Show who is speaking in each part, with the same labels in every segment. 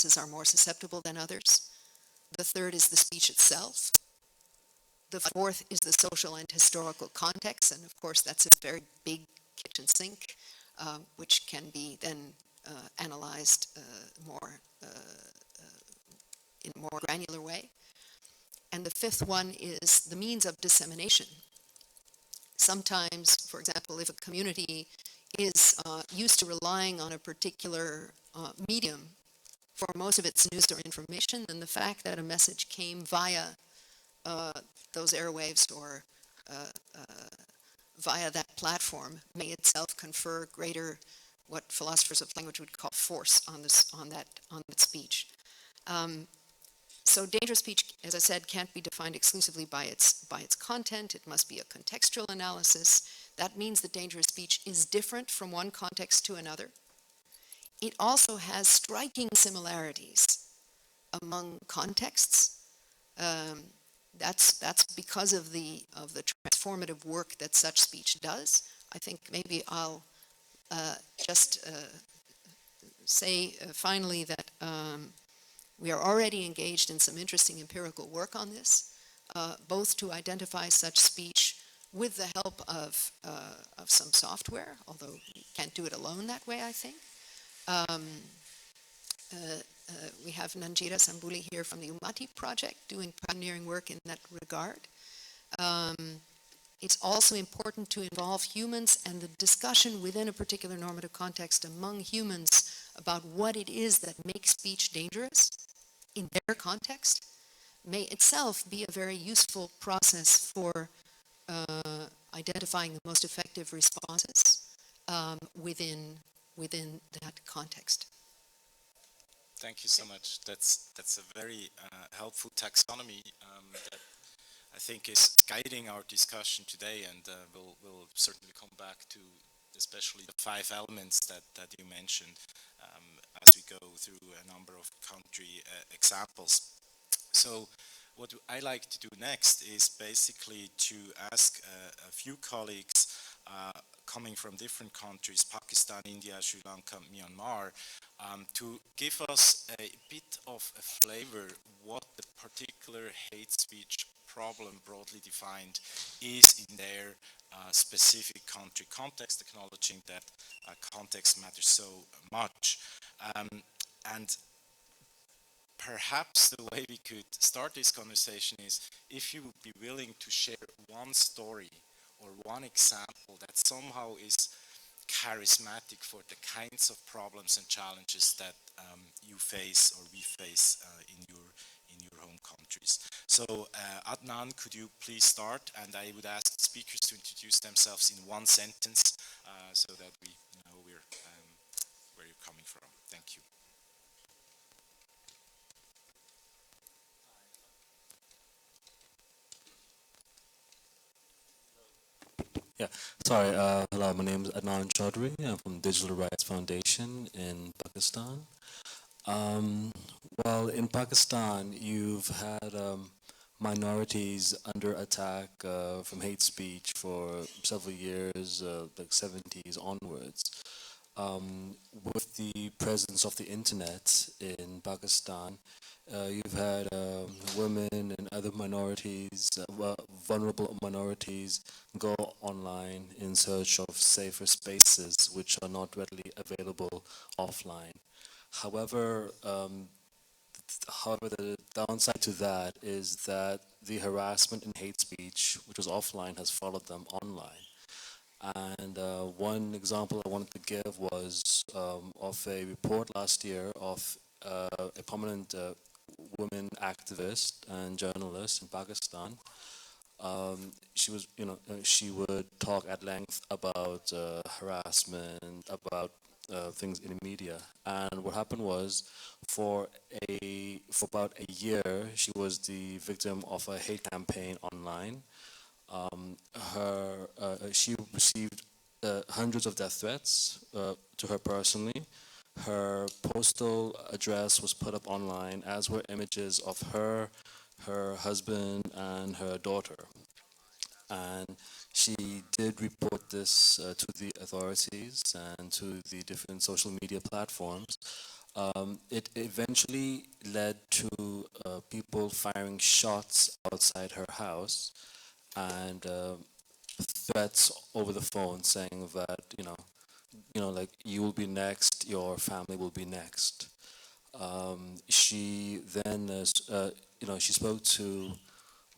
Speaker 1: audiences are more susceptible than others. The third is the speech itself. The fourth is the social and historical context, and of course that's a very big kitchen sink, which can be then analyzed more in a more granular way. And the fifth one is the means of dissemination. Sometimes, for example, if a community is used to relying on a particular medium for most of its news or information, then the fact that a message came via those airwaves or via that platform may itself confer greater, what philosophers of language would call force on that speech. So dangerous speech, as I said, can't be defined exclusively by its content. It must be a contextual analysis. That means that dangerous speech is different from one context to another. It also has striking similarities among contexts. That's because of the transformative work that such speech does. I think maybe I'll just say finally that we are already engaged in some interesting empirical work on this, both to identify such speech with the help of some software, although you can't do it alone that way, I think. We have Nanjira Sambuli here from the Umati project doing pioneering work in that regard. It's also important to involve humans and the discussion within a particular normative context among humans about what it is that makes speech dangerous in their context may itself be a very useful process for identifying the most effective responses within that context.
Speaker 2: Thank you so much. That's a very helpful taxonomy that I think is guiding our discussion today, and we'll certainly come back to especially the 5 elements that you mentioned as we go through a number of country examples. So what I like to do next is basically to ask a few colleagues coming from different countries, Pakistan, India, Sri Lanka, Myanmar, to give us a bit of a flavor what the particular hate speech problem, broadly defined, is in their specific country context, acknowledging that context matters so much. And perhaps the way we could start this conversation is if you would be willing to share one story or one example that somehow is charismatic for the kinds of problems and challenges that you face or we face in your home countries. So Adnan, could you please start? And I would ask the speakers to introduce themselves in one sentence so that we know where you're coming from. Thank you.
Speaker 3: Yeah, sorry. Hello, my name is Adnan Chaudhry. I'm from Digital Rights Foundation in Pakistan. Well, in Pakistan, you've had minorities under attack from hate speech for several years, like 70s onwards. With the presence of the internet in Pakistan, you've had women and other minorities, vulnerable minorities, go online in search of safer spaces which are not readily available offline. However, the downside to that is that the harassment and hate speech, which was offline, has followed them online. And one example I wanted to give was of a report last year of a prominent woman activist and journalist in Pakistan. She would talk at length about harassment, about things in the media. And what happened was, for about a year, she was the victim of a hate campaign online. She received hundreds of death threats to her personally. Her postal address was put up online, as were images of her husband, and her daughter. And she did report this to the authorities and to the different social media platforms. It eventually led to people firing shots outside her house and threats over the phone saying that, like you will be next, your family will be next. She then, she spoke to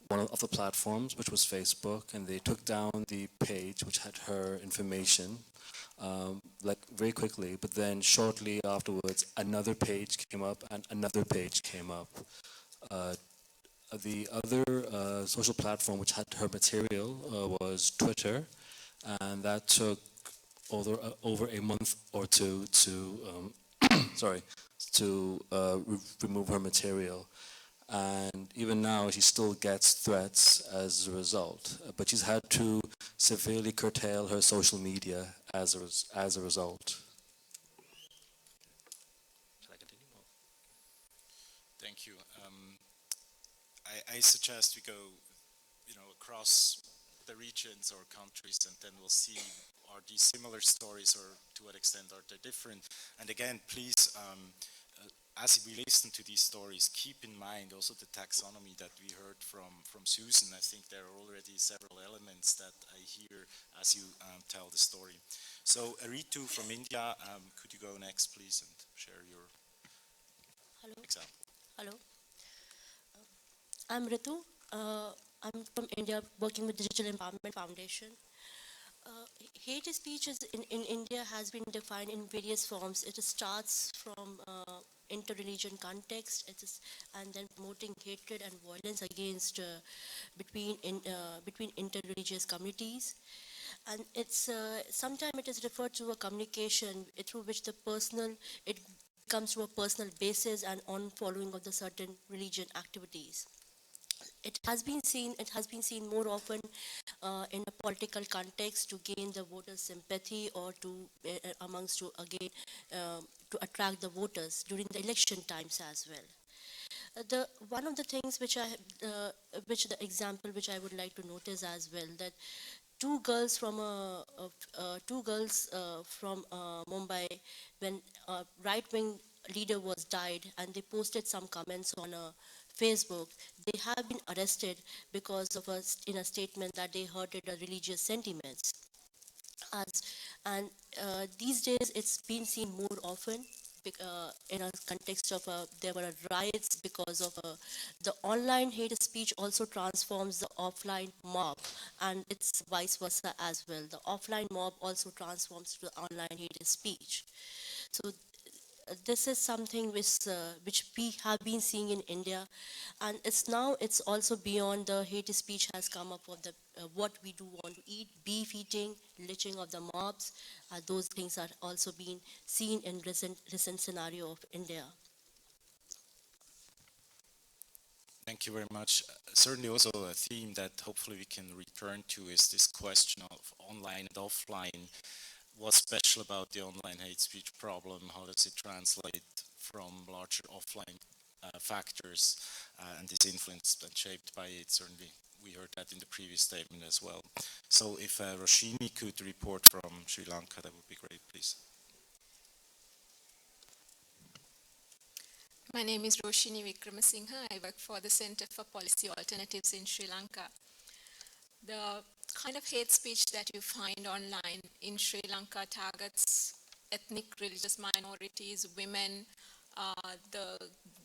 Speaker 3: one of the platforms, which was Facebook, and they took down the page which had her information, like very quickly. But then shortly afterwards, another page came up, and another page came up. Uh, the other social platform which had her material was Twitter, and that took over a month or two to sorry to remove her material. And even now, she still gets threats as a result. But she's had to severely curtail her social media as a result. Should I continue?
Speaker 2: Thank you. I suggest we go, across the regions or countries, and then we'll see are these similar stories or to what extent are they different. And again, please, as we listen to these stories, keep in mind also the taxonomy that we heard from Susan. I think there are already several elements that I hear as you tell the story. So Ritu from India, could you go next, please, and share your
Speaker 4: Hello.
Speaker 2: example?
Speaker 4: Hello. I'm Ritu. I'm from India, working with Digital Empowerment Foundation. Hate speech in India has been defined in various forms. It starts from inter-religion context, and then promoting hatred and violence against between inter-religious communities, and it's sometimes it is referred to a communication through which it comes to a personal basis and on following of the certain religion activities. It has been seen more often in a political context to gain the voters' sympathy or amongst to again to attract the voters during the election times as well. The one of the things which the example which I would like to notice as well, that two girls from Mumbai, when a right-wing leader was died, and they posted some comments on Facebook. They have been arrested because of in a statement that they hurted the religious sentiments. As and These days, it's been seen more often in a context of there were riots because of the online hate speech also transforms the offline mob, and it's vice versa as well. The offline mob also transforms to online hate speech. So this is something which we have been seeing in India, and it's also beyond the hate speech has come up of the what we do want to eat, beef eating, lynching of the mobs. Those things are also being seen in recent scenario of India.
Speaker 2: Thank you very much. Certainly also a theme that hopefully we can return to is this question of online and offline. What's special about the online hate speech problem? How does it translate from larger offline factors and is influenced and shaped by it? Certainly, we heard that in the previous statement as well. So if Roshini could report from Sri Lanka, that would be great, please.
Speaker 5: My name is Roshini Wickramasinghe. I work for the Center for Policy Alternatives in Sri Lanka. The kind of hate speech that you find online in Sri Lanka targets ethnic religious minorities, women, the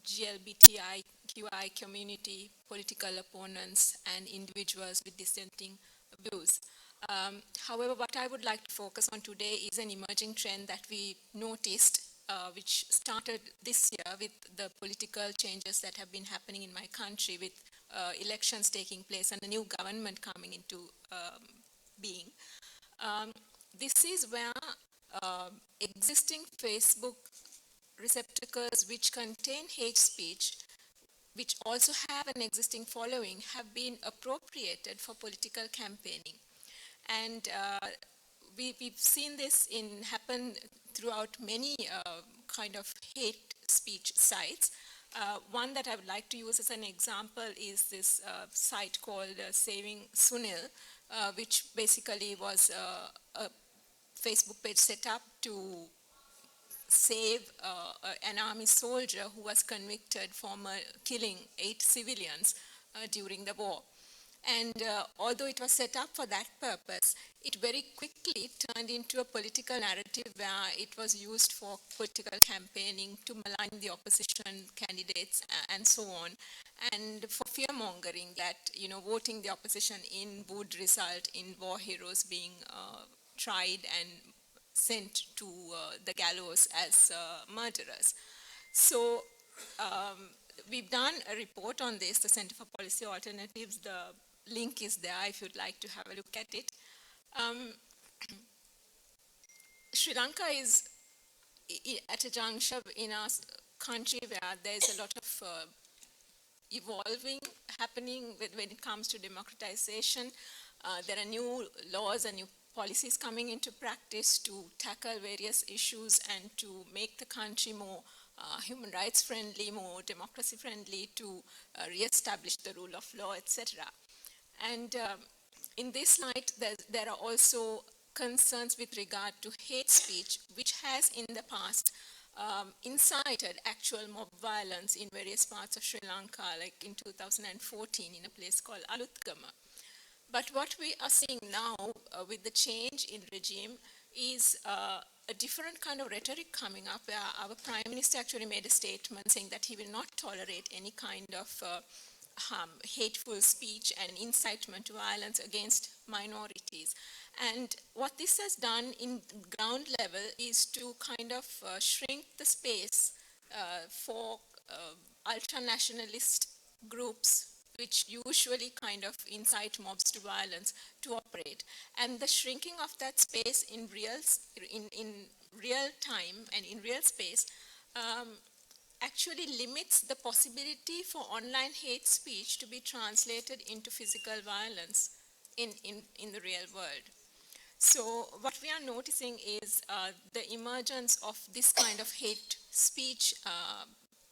Speaker 5: GLBTIQI community, political opponents, and individuals with dissenting views. However, what I would like to focus on today is an emerging trend that we noticed, which started this year with the political changes that have been happening in my country, with elections taking place and a new government coming into being. This is where existing Facebook receptacles which contain hate speech, which also have an existing following, have been appropriated for political campaigning. And we've seen this happen throughout many kind of hate speech sites. One that I would like to use as an example is this site called Saving Sunil, which basically was a Facebook page set up to save an army soldier who was convicted for killing 8 civilians during the war. And although it was set up for that purpose, it very quickly turned into a political narrative where it was used for political campaigning to malign the opposition candidates and so on, and for fear-mongering that, you know, voting the opposition in would result in war heroes being tried and sent to the gallows as murderers. So we've done a report on this, the Center for Policy Alternatives. The link is there if you'd like to have a look at it. Sri Lanka is at a juncture in our country where there's a lot of evolving happening when it comes to democratization. There are new laws and new policies coming into practice to tackle various issues and to make the country more human rights friendly, more democracy friendly, to re-establish the rule of law, etc. And in this light, there are also concerns with regard to hate speech, which has in the past incited actual mob violence in various parts of Sri Lanka, like in 2014 in a place called Aluthgama. But what we are seeing now with the change in regime is a different kind of rhetoric coming up, where our Prime Minister actually made a statement saying that he will not tolerate any kind of hateful speech and incitement to violence against minorities. And what this has done in ground level is to kind of shrink the space for ultra-nationalist groups which usually kind of incite mobs to violence to operate. And the shrinking of that space in real time and in real space actually limits the possibility for online hate speech to be translated into physical violence in the real world. So what we are noticing is the emergence of this kind of hate speech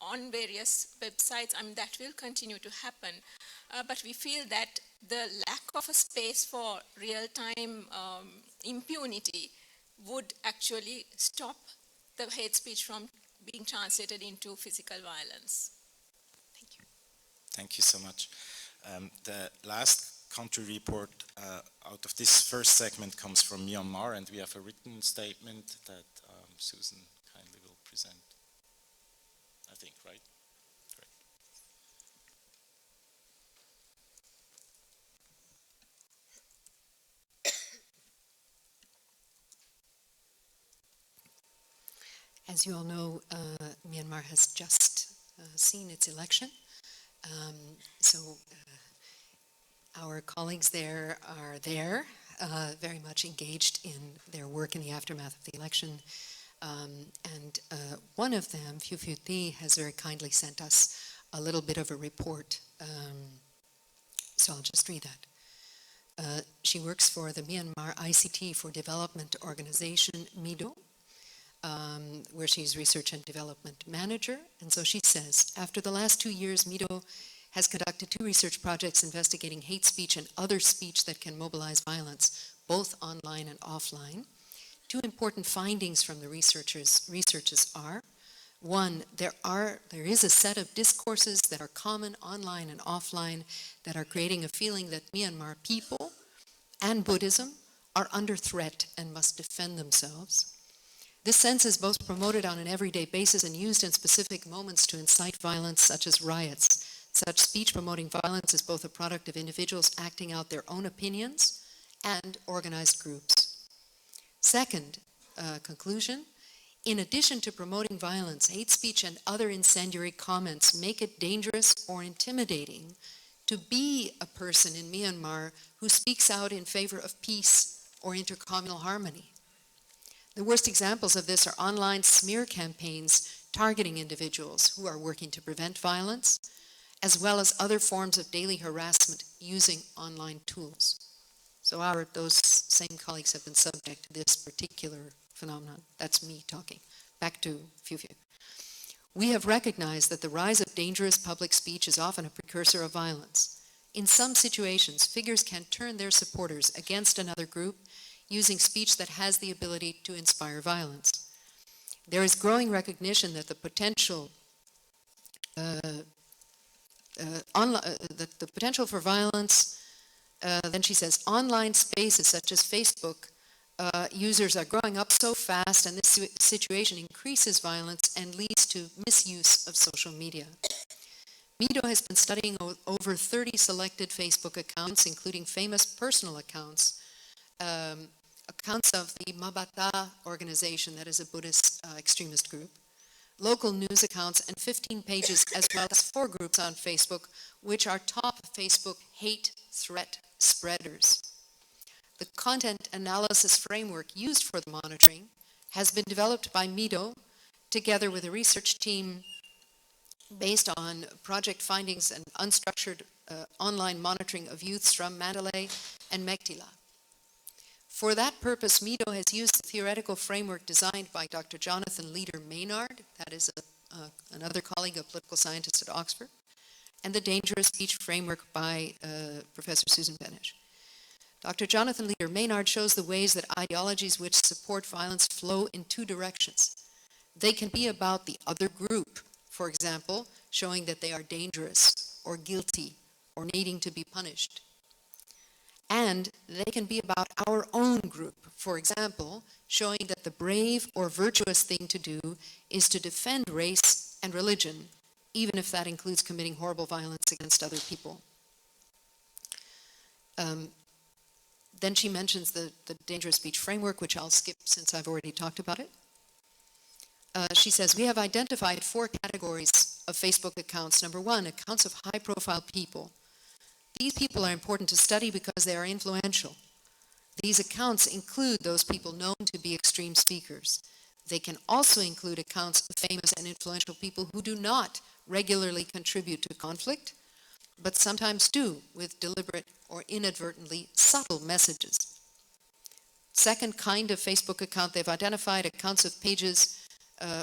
Speaker 5: on various websites. I mean, that will continue to happen. But we feel that the lack of a space for real-time impunity would actually stop the hate speech from being translated into physical violence. Thank you.
Speaker 2: Thank you so much. The last country report out of this first segment comes from Myanmar, and we have a written statement that Susan kindly will present. I think, right? Great.
Speaker 1: As you all know, Myanmar has just seen its election. So our colleagues there are very much engaged in their work in the aftermath of the election. And one of them, Phu Phu Thi, has very kindly sent us a little bit of a report. So I'll just read that. She works for the Myanmar ICT for Development organization, MIDO, where she's Research and Development Manager. And so she says, after the last 2 years, MIDO has conducted 2 research projects investigating hate speech and other speech that can mobilize violence, both online and offline. 2 important findings from the researches are, 1, there is a set of discourses that are common online and offline that are creating a feeling that Myanmar people and Buddhism are under threat and must defend themselves. This sense is both promoted on an everyday basis and used in specific moments to incite violence, such as riots. Such speech promoting violence is both a product of individuals acting out their own opinions and organized groups. Second conclusion, in addition to promoting violence, hate speech and other incendiary comments make it dangerous or intimidating to be a person in Myanmar who speaks out in favor of peace or intercommunal harmony. The worst examples of this are online smear campaigns targeting individuals who are working to prevent violence, as well as other forms of daily harassment using online tools. So those same colleagues have been subject to this particular phenomenon. That's me talking. Back to Phu Phu. We have recognized that the rise of dangerous public speech is often a precursor of violence. In some situations, figures can turn their supporters against another group using speech that has the ability to inspire violence. There is growing recognition that the potential the potential for violence, then she says, online spaces such as Facebook users are growing up so fast, and this situation increases violence and leads to misuse of social media. Mido has been studying over 30 selected Facebook accounts, including famous personal accounts, accounts of the Mabata organization, that is a Buddhist extremist group, local news accounts, and 15 pages, as well as 4 groups on Facebook, which are top Facebook hate threat spreaders. The content analysis framework used for the monitoring has been developed by Mido together with a research team based on project findings and unstructured online monitoring of youths from Mandalay and Mektila. For that purpose, Mido has used the theoretical framework designed by Dr. Jonathan Leader Maynard, that is another colleague, a political scientist at Oxford, and the dangerous speech framework by Professor Susan Benesch. Dr. Jonathan Leader Maynard shows the ways that ideologies which support violence flow in 2 directions. They can be about the other group, for example, showing that they are dangerous or guilty or needing to be punished. And they can be about our own group, for example, showing that the brave or virtuous thing to do is to defend race and religion, even if that includes committing horrible violence against other people. Then she mentions the dangerous speech framework, which I'll skip since I've already talked about it. She says, we have identified 4 categories of Facebook accounts. Number 1, accounts of high-profile people. These people are important to study because they are influential. These accounts include those people known to be extreme speakers. They can also include accounts of famous and influential people who do not regularly contribute to conflict, but sometimes do with deliberate or inadvertently subtle messages. Second kind of Facebook account, they've identified accounts of pages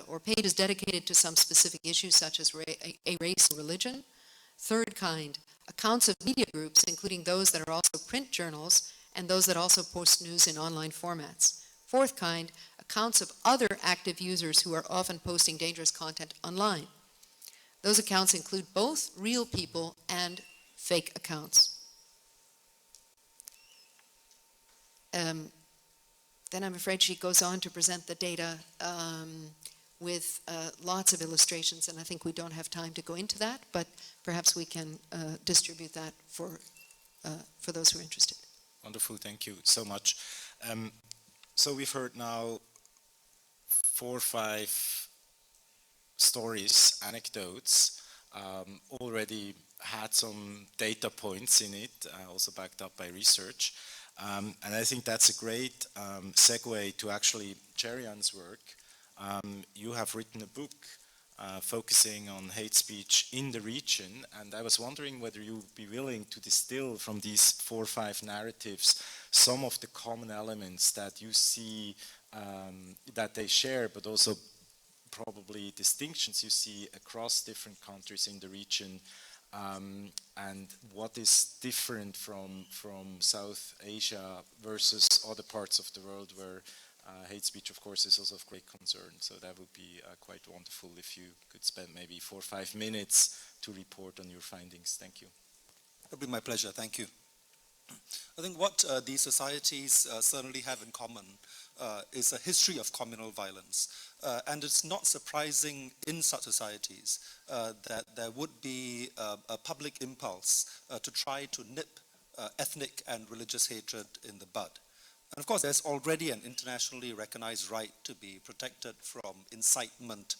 Speaker 1: or pages dedicated to some specific issues such as a race or religion. Third kind, accounts of media groups, including those that are also print journals and those that also post news in online formats. Fourth kind, accounts of other active users who are often posting dangerous content online. Those accounts include both real people and fake accounts. Then I'm afraid she goes on to present the data with lots of illustrations, and I think we don't have time to go into that, but perhaps we can distribute that for those who are interested.
Speaker 2: Wonderful, thank you so much. So we've heard now 4 or 5 stories, anecdotes, already had some data points in it, also backed up by research. And I think that's a great segue to actually Cherian's work. You have written a book focusing on hate speech in the region, and I was wondering whether you would be willing to distill from these 4 or 5 narratives some of the common elements that you see that they share, but also probably distinctions you see across different countries in the region, and what is different from South Asia versus other parts of the world where hate speech, of course, is also of great concern. So that would be quite wonderful if you could spend maybe 4 or 5 minutes to report on your findings. Thank you.
Speaker 6: It'll be my pleasure. Thank you. I think what these societies certainly have in common is a history of communal violence. And it's not surprising in such societies that there would be a public impulse to try to nip ethnic and religious hatred in the bud. And of course, there's already an internationally recognized right to be protected from incitement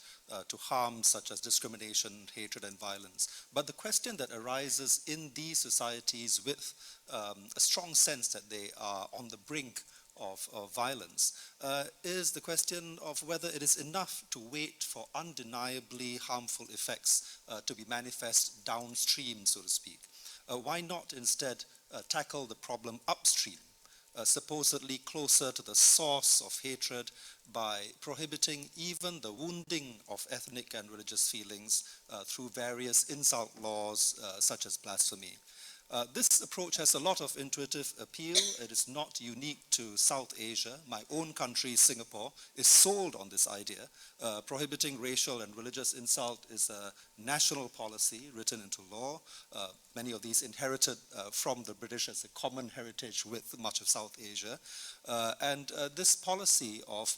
Speaker 6: to harm such as discrimination, hatred, and violence. But the question that arises in these societies with a strong sense that they are on the brink of violence is the question of whether it is enough to wait for undeniably harmful effects to be manifest downstream, so to speak. Why not instead tackle the problem upstream? Supposedly closer to the source of hatred by prohibiting even the wounding of ethnic and religious feelings through various insult laws such as blasphemy. This approach has a lot of intuitive appeal. It is not unique to South Asia. My own country, Singapore, is sold on this idea. Prohibiting racial and religious insult is a national policy written into law. Many of these inherited from the British as a common heritage with much of South Asia. And this policy of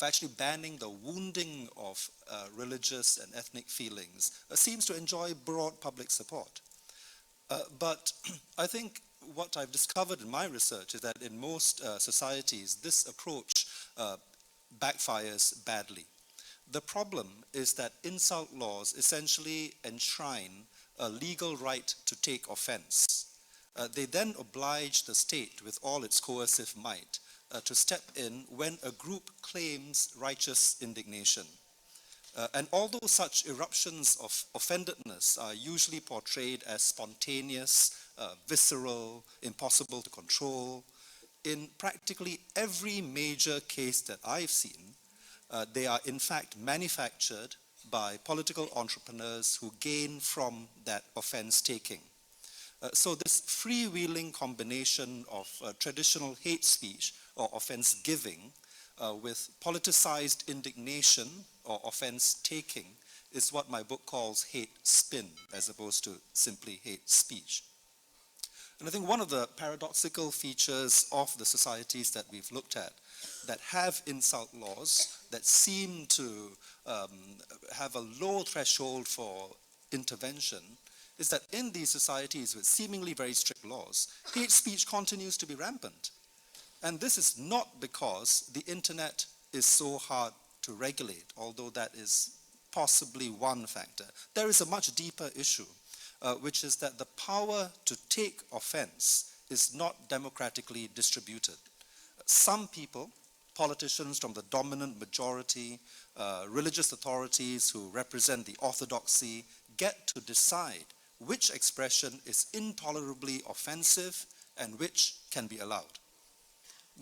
Speaker 6: actually banning the wounding of religious and ethnic feelings seems to enjoy broad public support. But I think what I've discovered in my research is that in most societies, this approach backfires badly. The problem is that insult laws essentially enshrine a legal right to take offense. They then oblige the state with all its coercive might to step in when a group claims righteous indignation. And although such eruptions of offendedness are usually portrayed as spontaneous, visceral, impossible to control, in practically every major case that I've seen, they are in fact manufactured by political entrepreneurs who gain from that offense taking. So this freewheeling combination of traditional hate speech or offense giving with politicized indignation or offense taking is what my book calls hate spin, as opposed to simply hate speech. And I think one of the paradoxical features of the societies that we've looked at that have insult laws that seem to have a low threshold for intervention is that in these societies with seemingly very strict laws, hate speech continues to be rampant. And this is not because the internet is so hard to regulate, although that is possibly one factor. There is a much deeper issue, which is that the power to take offense is not democratically distributed. Some people, politicians from the dominant majority, religious authorities who represent the orthodoxy, get to decide which expression is intolerably offensive and which can be allowed.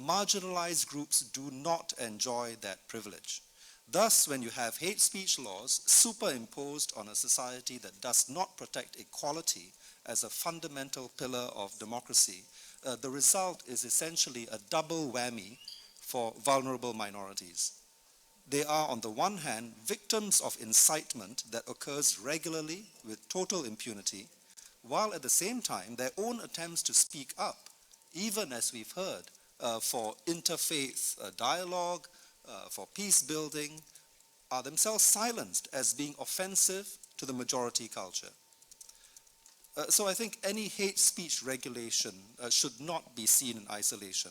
Speaker 6: Marginalized groups do not enjoy that privilege. Thus, when you have hate speech laws superimposed on a society that does not protect equality as a fundamental pillar of democracy, the result is essentially a double whammy for vulnerable minorities. They are, on the one hand, victims of incitement that occurs regularly with total impunity, while at the same time, their own attempts to speak up, even as we've heard, for interfaith dialogue, for peace building, are themselves silenced as being offensive to the majority culture. So I think any hate speech regulation should not be seen in isolation.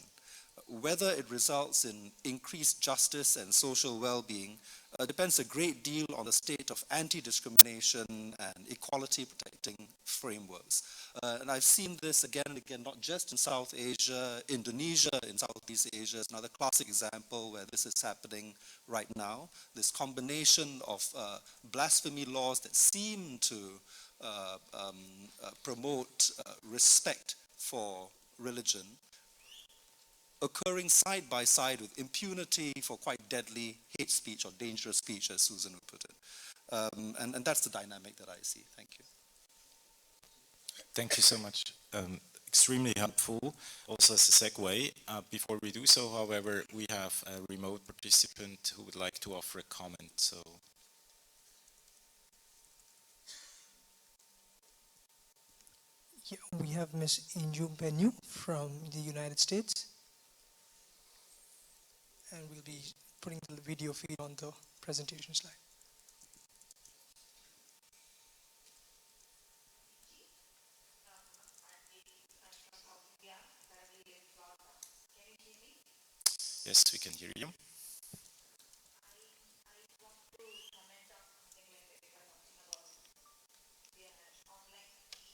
Speaker 6: Whether it results in increased justice and social well-being depends a great deal on the state of anti-discrimination and equality protecting frameworks. And I've seen this again and again, not just in South Asia. Indonesia in Southeast Asia is another classic example where this is happening right now. This combination of blasphemy laws that seem to promote respect for religion occurring side by side with impunity for quite deadly hate speech or dangerous speech, as Susan would put it. And that's the dynamic that I see. Thank you.
Speaker 2: Thank you so much. Extremely helpful. Also as a segue, before we do so, however, we have a remote participant who would like to offer a comment. So.
Speaker 7: Yeah, we have Ms. Inju Benyu from the United States. And we'll be putting the video feed on the presentation slide.
Speaker 2: Yes, we can hear you.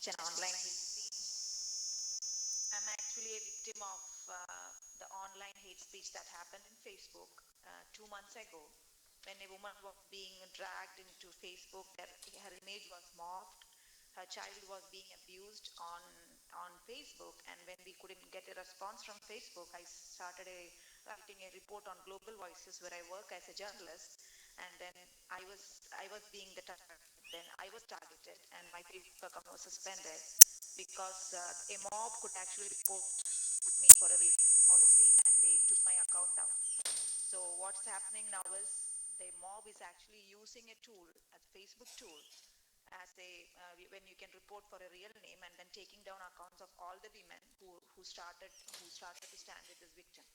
Speaker 8: An online I'm actually a victim of the online hate speech that happened in Facebook 2 months ago when a woman was being dragged into Facebook. Her image was morphed. Her child was being abused on Facebook, and when we couldn't get a response from Facebook, I started writing a report on Global Voices, where I work as a journalist, and then I was being the target. Then I was targeted, and my Facebook account was suspended. because a mob could actually report me for a rape policy, and they took my account down. So what's happening now is the mob is actually using a tool, a Facebook tool, as when you can report for a real name, and then taking down accounts of all the women who started to stand with this victim.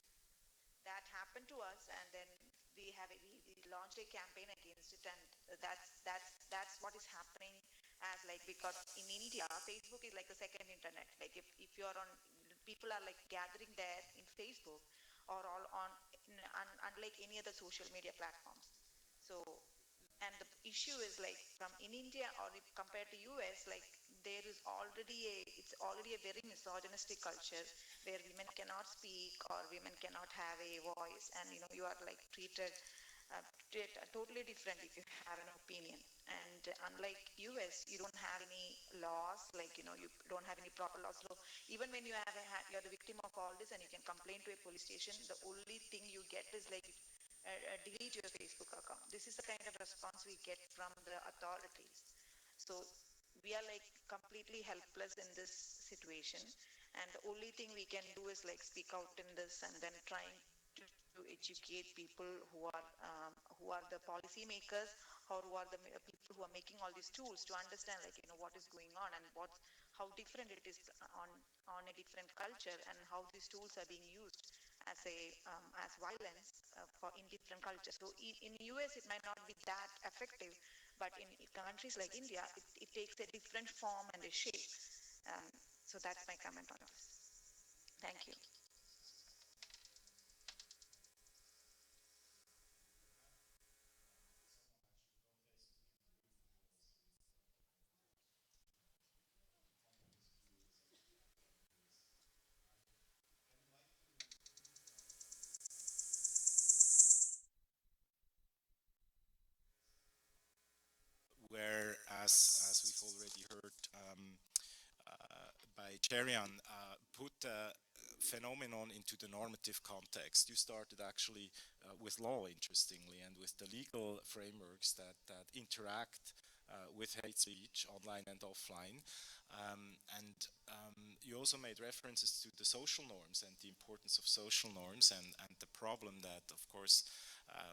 Speaker 8: That happened to us, and then we launched a campaign against it, and that's what is happening. As like, because in India Facebook is like the second internet. Like, if you're on, people are like gathering there in Facebook or all on, unlike any other social media platforms. So, and the issue is like, from in India, or if compared to US, like, it's already a very misogynistic culture where women cannot speak or women cannot have a voice, and you are like treated totally different if you have an opinion. And unlike US, you don't have any laws, like, you don't have any proper laws. So even when you're the victim of all this and you can complain to a police station, the only thing you get is like, delete your Facebook account. This is the kind of response we get from the authorities. So we are like completely helpless in this situation, and the only thing we can do is like speak out in this, and then trying to educate people who are the policymakers, or who are the people who are making all these tools, to understand, like, what is going on, and how different it is on a different culture, and how these tools are being used as violence for in different cultures. So in US it might not be that effective, but in countries like India, it takes a different form and a shape. Um, so that's my comment on this. Thank you.
Speaker 2: Where, as we've already heard by Cherian, put the phenomenon into the normative context. You started actually with law, interestingly, and with the legal frameworks that interact with hate speech, online and offline. And you also made references to the social norms and the importance of social norms, and the problem that, of course,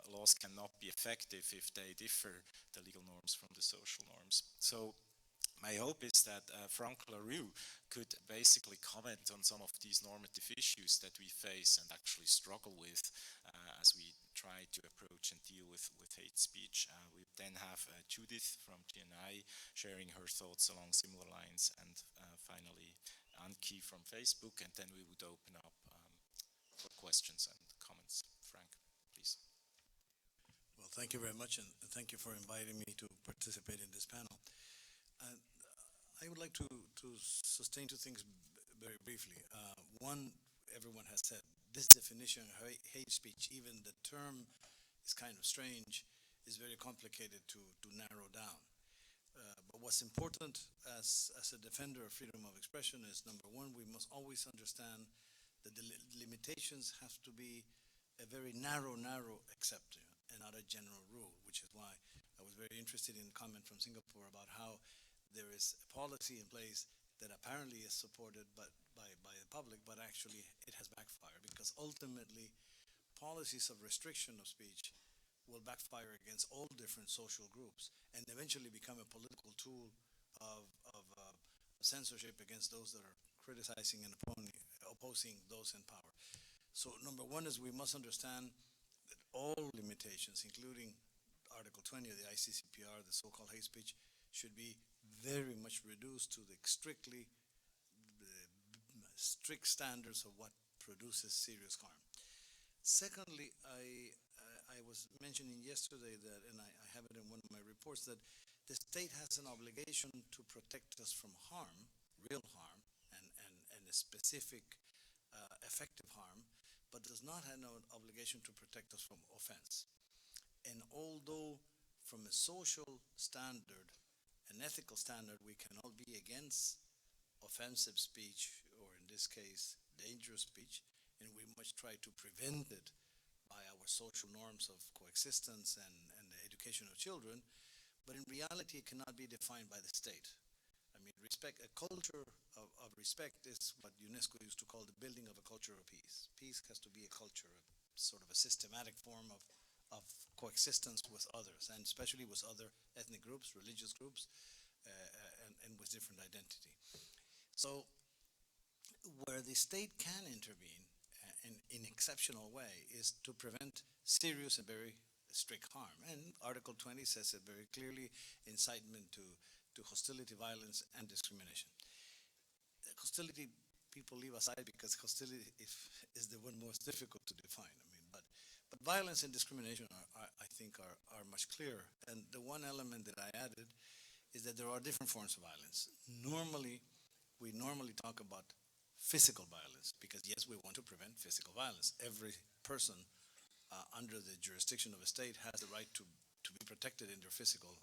Speaker 2: laws cannot be effective if they differ, the legal norms, from the social norms. So my hope is that Frank LaRue could basically comment on some of these normative issues that we face and actually struggle with as we try to approach and deal with hate speech. We then have Judith from GNI sharing her thoughts along similar lines, and finally Anki from Facebook, and then we would open up for questions and comments. Frank, please.
Speaker 9: Well, thank you very much, and thank you for inviting me to participate in this panel. I would like to sustain two things very briefly. One, everyone has said, this definition of hate speech, even the term is kind of strange, is very complicated to narrow down. But what's important as a defender of freedom of expression is, number one, we must always understand that the limitations have to be a very narrow exception and not a general rule, which is why I was very interested in the comment from Singapore about how there is a policy in place that apparently is supported by the public, but actually it has backfired, because ultimately policies of restriction of speech will backfire against all different social groups and eventually become a political tool of censorship against those that are criticizing and opposing those in power. So number one is we must understand that all limitations, including Article 20 of the ICCPR, the so-called hate speech, should be very much reduced to the strict standards of what produces serious harm. Secondly, I was mentioning yesterday that, and I have it in one of my reports, that the state has an obligation to protect us from harm, real harm, and a specific effective harm, but does not have an obligation to protect us from offense. And although from a social standard, an ethical standard, we cannot be against offensive speech, or in this case, dangerous speech, and we must try to prevent it by our social norms of coexistence and the education of children, but in reality it cannot be defined by the state. I mean, respect, a culture of respect is what UNESCO used to call the building of a culture of peace. Peace has to be a culture, sort of a systematic form of coexistence with others, and especially with other ethnic groups, religious groups, and with different identity. So where the state can intervene in exceptional way is to prevent serious and very strict harm. And Article 20 says it very clearly, incitement to hostility, violence, and discrimination. Hostility, people leave aside because hostility is the one most difficult to define. I mean, but violence and discrimination I think are much clearer. And the one element that I added is that there are different forms of violence. We normally talk about physical violence because yes, we want to prevent physical violence. Every person under the jurisdiction of a state has the right to be protected in their physical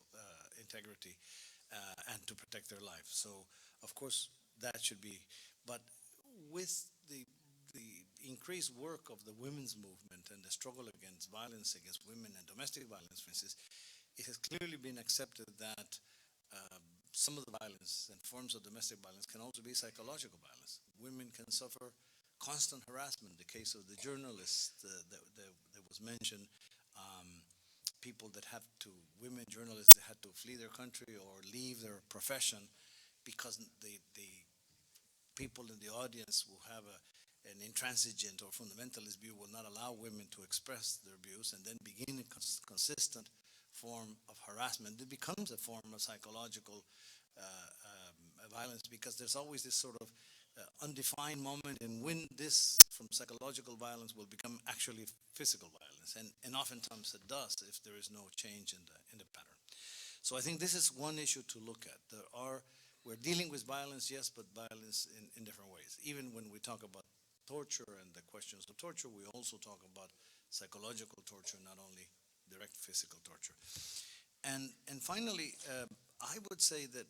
Speaker 9: integrity and to protect their life. So, of course, that should be. But with the increased work of the women's movement and the struggle against violence against women and domestic violence, for instance, it has clearly been accepted that some of the violence and forms of domestic violence can also be psychological violence. Women can suffer constant harassment. The case of the journalist that was mentioned, people that women journalists that had to flee their country or leave their profession because the people in the audience will have an intransigent or fundamentalist view, will not allow women to express their views, and then begin a consistent form of harassment. It becomes a form of psychological violence because there's always this sort of undefined moment in when this from psychological violence will become actually physical violence, and oftentimes it does if there is no change in the pattern. So I think this is one issue to look at. We're dealing with violence, yes, but violence in different ways. Even when we talk about torture and the questions of torture, we also talk about psychological torture, not only direct physical torture. And finally, I would say that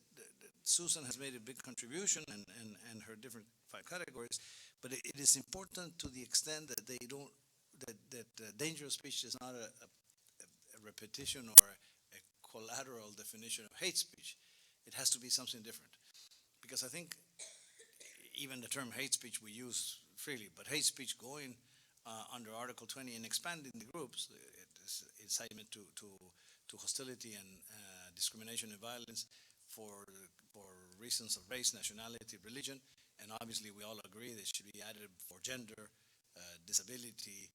Speaker 9: Susan has made a big contribution and her different 5 categories, but it is important to the extent that that dangerous speech is not a repetition or a collateral definition of hate speech. It has to be something different. Because I think even the term hate speech we use freely, but hate speech going under Article 20 and expanding the groups, incitement to hostility and discrimination and violence for reasons of race, nationality, religion, and obviously we all agree that should be added for gender, disability,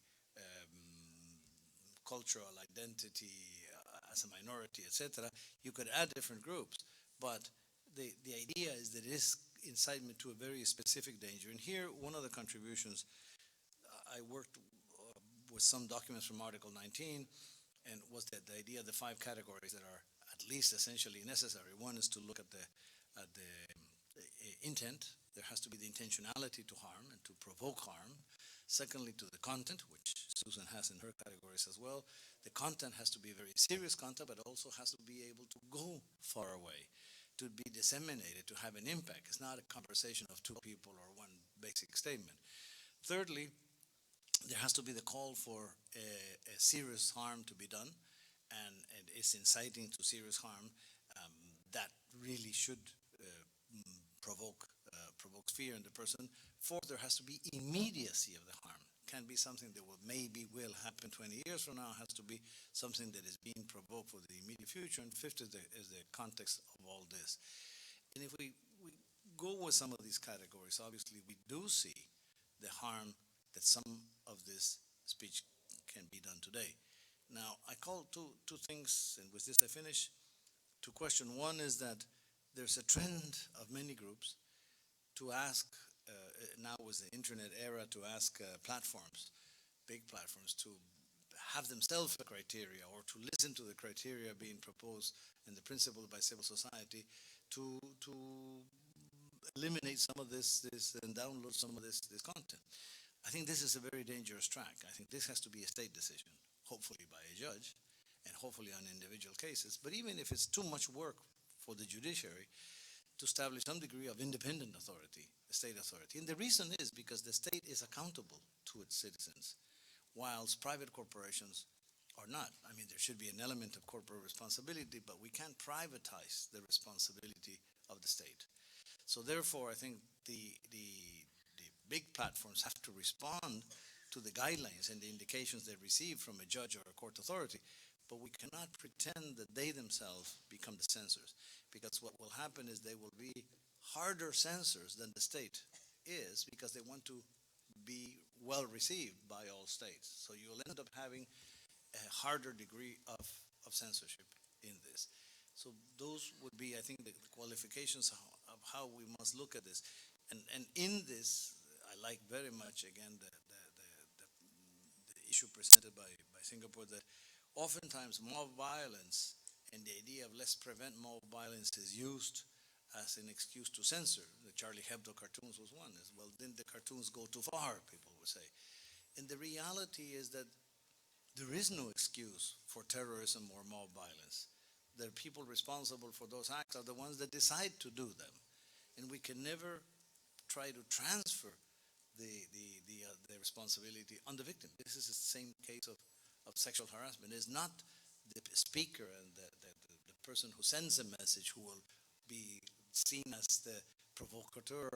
Speaker 9: cultural identity as a minority, etc. You could add different groups, but the idea is that it is incitement to a very specific danger. And here, one of the contributions, I worked with some documents from Article 19, and was that the idea of the 5 categories that are at least essentially necessary. One is to look at the intent. There has to be the intentionality to harm and to provoke harm. Secondly, to the content, which Susan has in her categories as well. The content has to be very serious content, but also has to be able to go far away, to be disseminated, to have an impact. It's not a conversation of 2 people or one basic statement. Thirdly, there has to be the call for a serious harm to be done, and it's inciting to serious harm that really should provoke fear in the person. Fourth, there has to be immediacy of the harm. Can't be something that will happen 20 years from now. It has to be something that is being provoked for the immediate future. And fifth is the context of all this. And if we go with some of these categories, obviously we do see the harm that some of this speech can be done today. Now, I call two things, and with this I finish, to question. One is that there's a trend of many groups to ask, now with the internet era, to ask platforms, big platforms, to have themselves a criteria or to listen to the criteria being proposed and the principles by civil society to eliminate some of this and download some of this content. I think this is a very dangerous track. I think this has to be a state decision, hopefully by a judge, and hopefully on individual cases. But even if it's too much work for the judiciary to establish some degree of independent authority, state authority. And the reason is because the state is accountable to its citizens, whilst private corporations or not. I mean, there should be an element of corporate responsibility, but we can't privatize the responsibility of the state. So therefore, I think the big platforms have to respond to the guidelines and the indications they receive from a judge or a court authority, but we cannot pretend that they themselves become the censors, because what will happen is they will be harder censors than the state is, because they want to be well received by all states. So you'll end up having a harder degree of censorship in this. So those would be, I think, the qualifications of how we must look at this. And in this, I like very much, again, the issue presented by Singapore, that oftentimes mob violence and the idea of let's prevent mob violence is used as an excuse to censor. The Charlie Hebdo cartoons was one. As well, then the cartoons go too far, people would say. And the reality is that there is no excuse for terrorism or mob violence. The people responsible for those acts are the ones that decide to do them. And we can never try to transfer the responsibility on the victim. This is the same case of sexual harassment. It's not the speaker and the person who sends a message who will be seen as the provocateur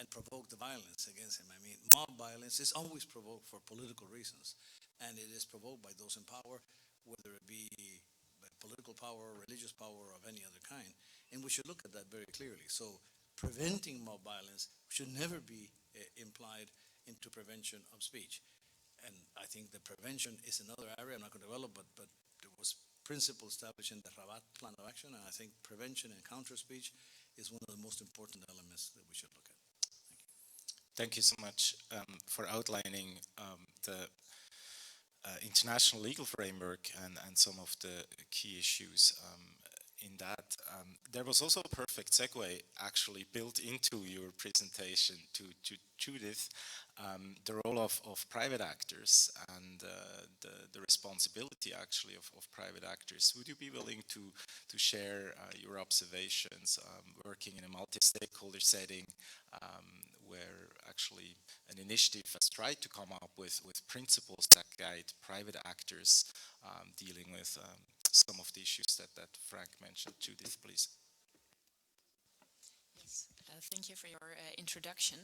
Speaker 9: and provoke the violence against him. I mean, mob violence is always provoked for political reasons, and it is provoked by those in power, whether it be political power, religious power, of any other kind, and we should look at that very clearly. So preventing mob violence should never be implied into prevention of speech. And I think the prevention is another area I'm not going to develop, but there was principle established in the Rabat Plan of Action, and I think prevention and counter speech is one of the most important elements that we should look at.
Speaker 2: Thank you so much for outlining the international legal framework and some of the key issues in that. There was also a perfect segue actually built into your presentation to Judith, the role of private actors and the responsibility actually of private actors. Would you be willing to share your observations working in a multi-stakeholder setting where actually an initiative has tried to come up with principles that guide private actors dealing with some of the issues that Frank mentioned? Judith, please.
Speaker 10: Yes, thank you for your introduction.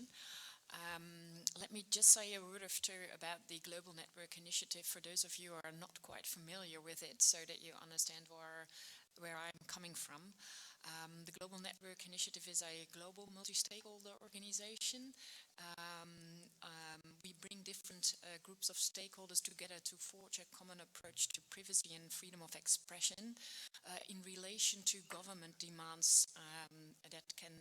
Speaker 10: Let me just say a word or two about the Global Network Initiative for those of you who are not quite familiar with it, so that you understand where I'm coming from. The Global Network Initiative is a global multi-stakeholder organization. We bring different groups of stakeholders together to forge a common approach to privacy and freedom of expression in relation to government demands that can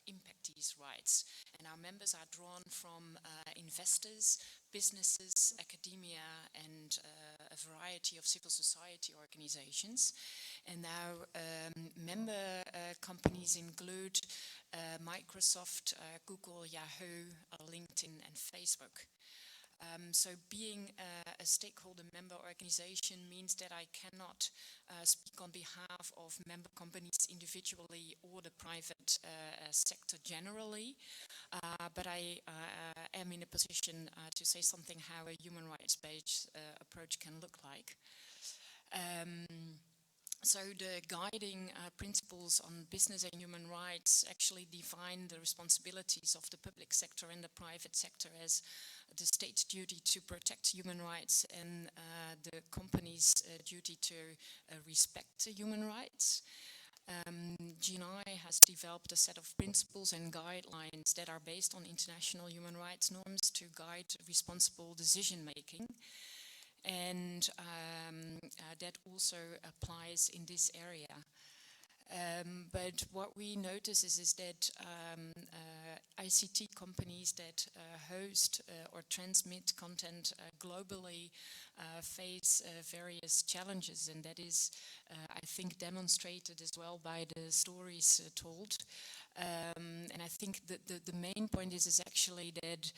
Speaker 10: impact these rights. And our members are drawn from investors, businesses, academia, and a variety of civil society organizations. And our member companies include Microsoft, Google, Yahoo, LinkedIn, and Facebook. So being a stakeholder member organization means that I cannot speak on behalf of member companies individually or the private sector generally, but I am in a position to say something how a human rights-based approach can look like. So the guiding principles on business and human rights actually define the responsibilities of the public sector and the private sector as the state's duty to protect human rights and the company's duty to respect human rights. GNI has developed a set of principles and guidelines that are based on international human rights norms to guide responsible decision making. And that also applies in this area. But what we notice is that ICT companies that host or transmit content globally face various challenges, and that is, I think, demonstrated as well by the stories told. And I think that the main point is actually that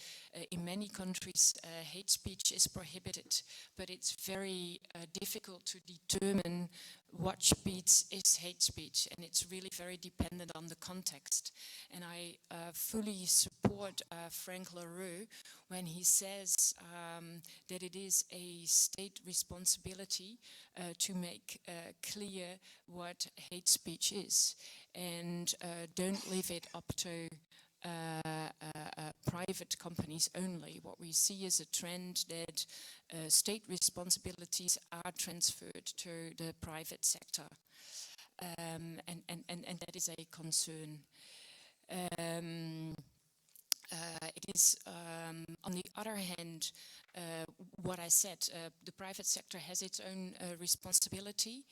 Speaker 10: in many countries hate speech is prohibited, but it's very difficult to determine what speech is hate speech, and it's really very dependent on the context. And I fully support Frank LaRue when he says that it is a state responsibility to make clear what hate speech is, and don't leave it up to private companies only. What we see is a trend that state responsibilities are transferred to the private sector, and that is a concern. It is, on the other hand, what I said, the private sector has its own responsibility,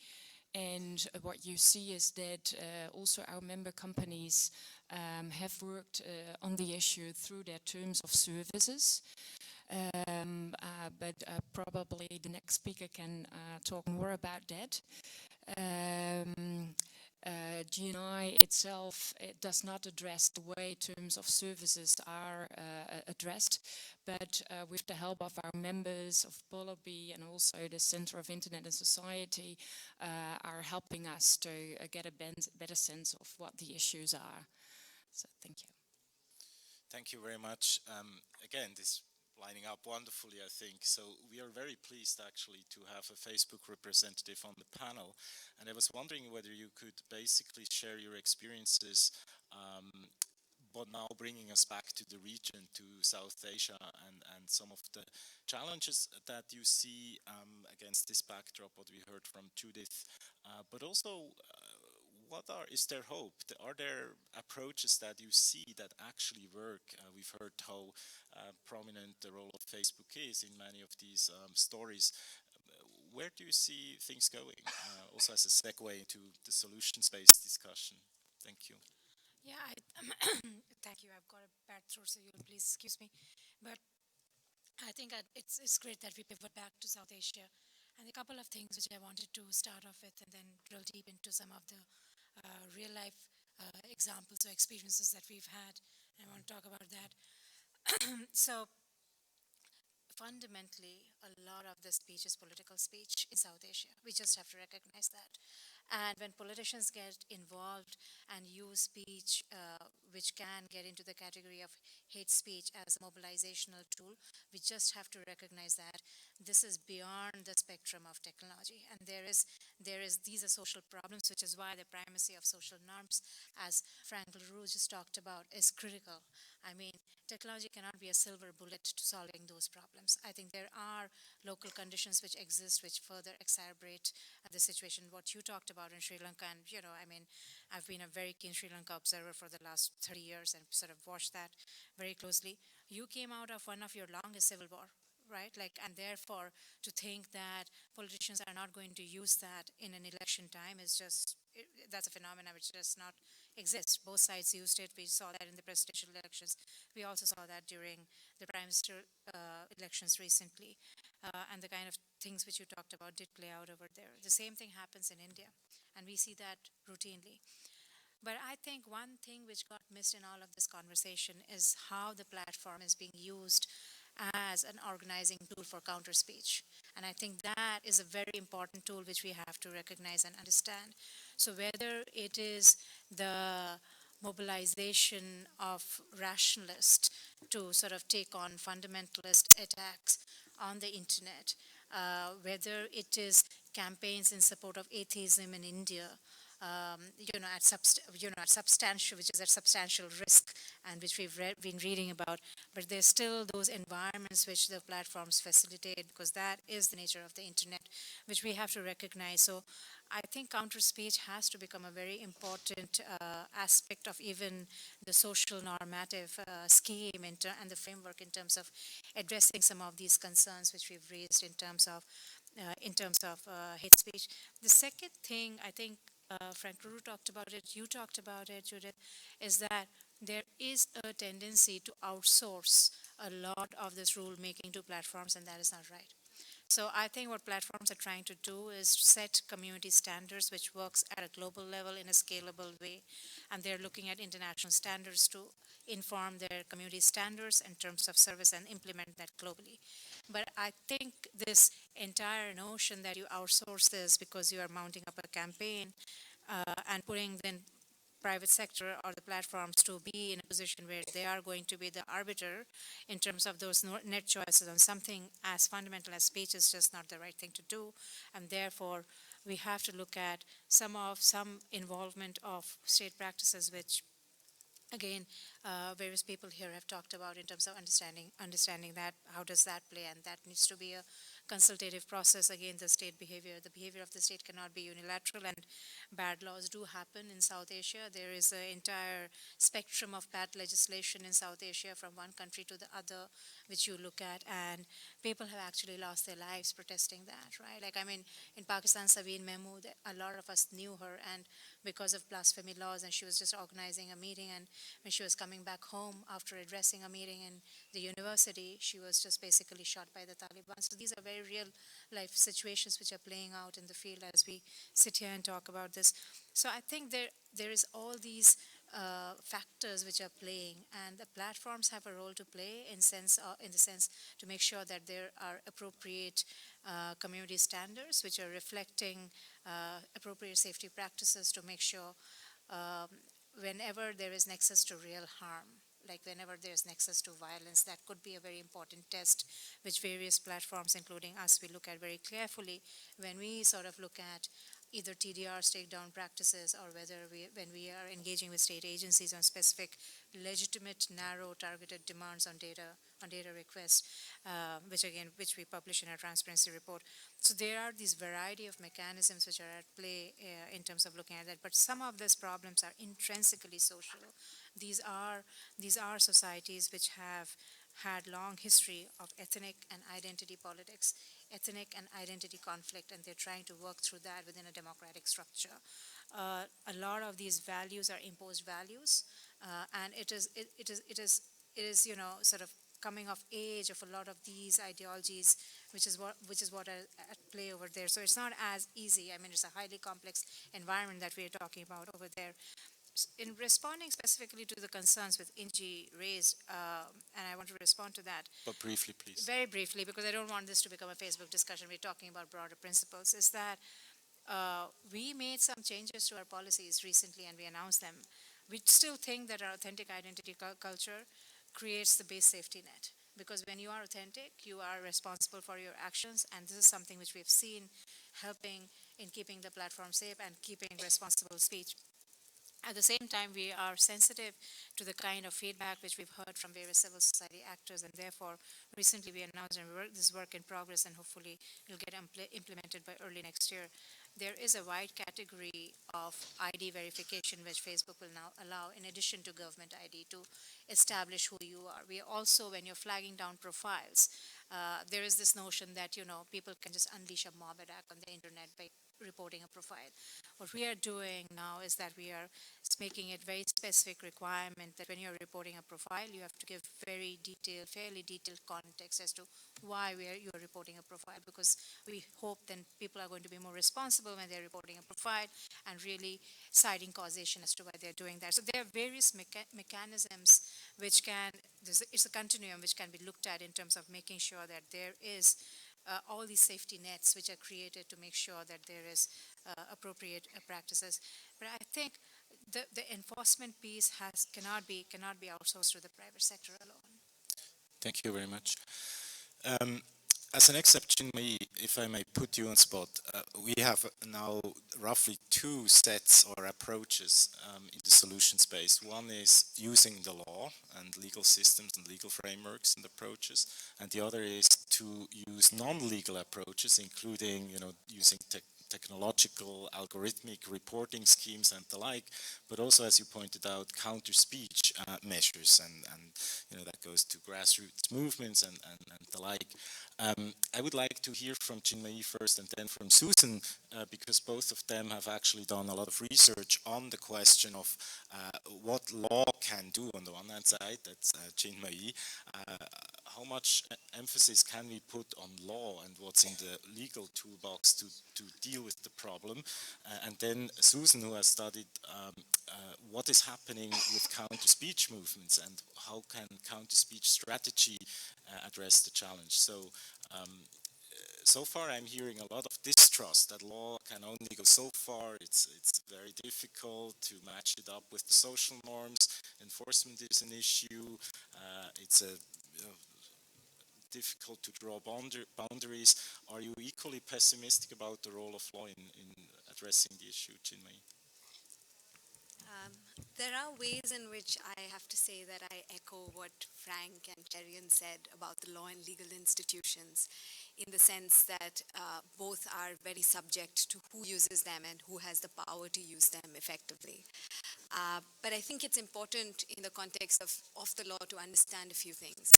Speaker 10: and what you see is that also our member companies have worked on the issue through their terms of services. But probably the next speaker can talk more about that. GNI itself, it does not address the way terms of services are addressed, but with the help of our members of Poloby and also the Center of Internet and Society are helping us to get a better sense of what the issues are. So thank you.
Speaker 2: Thank you very much. Again, this lining up wonderfully, I think. So we are very pleased actually to have a Facebook representative on the panel. And I was wondering whether you could basically share your experiences, but now bringing us back to the region, to South Asia, and some of the challenges that you see against this backdrop, what we heard from Judith, but also is there hope? Are there approaches that you see that actually work? We've heard how prominent the role of Facebook is in many of these stories. Where do you see things going? Also as a segue into the solutions-based discussion. Thank you.
Speaker 11: Yeah, thank you. I've got a bad throat, so you'll please excuse me. But I think it's great that we pivot back to South Asia. And a couple of things which I wanted to start off with and then drill deep into some of the real life examples or experiences that we've had. I want to talk about that. So fundamentally, a lot of the speech is political speech in South Asia. We just have to recognize that. And when politicians get involved and use speech which can get into the category of hate speech as a mobilizational tool, we just have to recognize that this is beyond the spectrum of technology. And these are social problems, which is why the primacy of social norms, as Frank LaRue just talked about, is critical. I mean, technology cannot be a silver bullet to solving those problems. I think there are local conditions which exist which further exacerbate the situation. What you talked about in Sri Lanka, and I mean, I've been a very keen Sri Lanka observer for the last 30 years and sort of watched that very closely. You came out of one of your longest civil war, right? And therefore, to think that politicians are not going to use that in an election time is just, that's a phenomenon which does not exist. Both sides used it. We saw that in the presidential elections. We also saw that during the prime minister elections recently. And the kind of things which you talked about did play out over there. The same thing happens in India, and we see that routinely. But I think one thing which got missed in all of this conversation is how the platform is being used as an organizing tool for counter speech. And I think that is a very important tool which we have to recognize and understand. So whether it is the mobilization of rationalists to sort of take on fundamentalist attacks on the internet, whether it is campaigns in support of atheism in India, at substantial, which is at substantial risk, and which we've been reading about, but there's still those environments which the platforms facilitate, because that is the nature of the internet, which we have to recognize. So I think counter speech has to become a very important aspect of even the social normative scheme and the framework in terms of addressing some of these concerns which we've raised in terms of hate speech. The second thing, I think Frank Ruru talked about it, you talked about it, Judith, is that there is a tendency to outsource a lot of this rule making to platforms, and that is not right. So I think what platforms are trying to do is set community standards which works at a global level in a scalable way, and they're looking at international standards to inform their community standards in terms of service and implement that globally. But I think this entire notion that you outsource this because you are mounting up a campaign and putting then private sector or the platforms to be in a position where they are going to be the arbiter in terms of those net choices on something as fundamental as speech is just not the right thing to do. And therefore, we have to look at some involvement of state practices, which again, various people here have talked about in terms of understanding that, how does that play, and that needs to be a consultative process. Again, the behavior of the state cannot be unilateral, and bad laws do happen in South Asia. There is an entire spectrum of bad legislation in South Asia from one country to the other, which you look at, and people have actually lost their lives protesting that, right? Like, I mean, in Pakistan, Sabine Mahmood, a lot of us knew her, and because of blasphemy laws, and she was just organizing a meeting, and when she was coming back home after addressing a meeting in the university, she was just basically shot by the Taliban. So these are very real life situations which are playing out in the field as we sit here and talk about this. So I think there is all these factors which are playing, and the platforms have a role to play in the sense to make sure that there are appropriate community standards which are reflecting appropriate safety practices to make sure whenever there is nexus to real harm, like whenever there's nexus to violence, that could be a very important test which various platforms, including us, we look at very carefully when we sort of look at either TDR's takedown practices, or when we are engaging with state agencies on specific legitimate, narrow, targeted demands on data requests, which we publish in our transparency report. So there are these variety of mechanisms which are at play in terms of looking at that. But some of these problems are intrinsically social. These are societies which have had long history of ethnic and identity politics, ethnic and identity conflict, and they're trying to work through that within a democratic structure. A lot of these values are imposed values, and it is sort of coming of age of a lot of these ideologies, which is what are at play over there. So it's not as easy. I mean, it's a highly complex environment that we're talking about over there. In responding specifically to the concerns with Inji raised, and I want to respond to that.
Speaker 2: But briefly, please.
Speaker 11: Very briefly, because I don't want this to become a Facebook discussion. We're talking about broader principles. Is that we made some changes to our policies recently, and we announced them. We still think that our authentic identity culture creates the base safety net. Because when you are authentic, you are responsible for your actions, and this is something which we've seen helping in keeping the platform safe and keeping responsible speech. At the same time, we are sensitive to the kind of feedback which we've heard from various civil society actors, and therefore, recently we announced this work in progress, and hopefully it'll get implemented by early next year. There is a wide category of ID verification which Facebook will now allow, in addition to government ID, to establish who you are. We also, when you're flagging down profiles, there is this notion that, people can just unleash a mob attack on the internet by reporting a profile. What we are doing now is that we are making it very specific requirement that when you're reporting a profile, you have to give fairly detailed context as to why you are reporting a profile, because we hope then people are going to be more responsible when they're reporting a profile and really citing causation as to why they're doing that. So there are various mechanisms which it's a continuum which can be looked at in terms of making sure that there is all these safety nets which are created to make sure that there is appropriate practices. But I think the enforcement piece cannot be outsourced to the private sector alone.
Speaker 2: Thank you very much. As an exception, if I may put you on spot, we have now roughly two sets or approaches in the solution space. One is using the law and legal systems and legal frameworks and approaches, and the other is to use non-legal approaches, including using technological, algorithmic reporting schemes and the like, but also, as you pointed out, counter-speech measures, and that goes to grassroots movements and the like. I would like to hear from Chinmayi first and then from Susan, because both of them have actually done a lot of research on the question of what law can do on the one hand side, that's Chinmayi. How much emphasis can we put on law and what's in the legal toolbox to deal with the problem? And then Susan, who has studied what is happening with counter-speech movements and how can counter-speech strategy address the challenge. So so far I'm hearing a lot of distrust that law can only go so far. It's very difficult to match it up with the social norms. Enforcement is an issue. It's a difficult to draw boundaries. Are you equally pessimistic about the role of law in addressing the issue, Chinmay?
Speaker 11: There are ways in which I have to say that I echo what Frank and Cherian said about the law and legal institutions, in the sense that both are very subject to who uses them and who has the power to use them effectively. But I think it's important in the context of the law to understand a few things.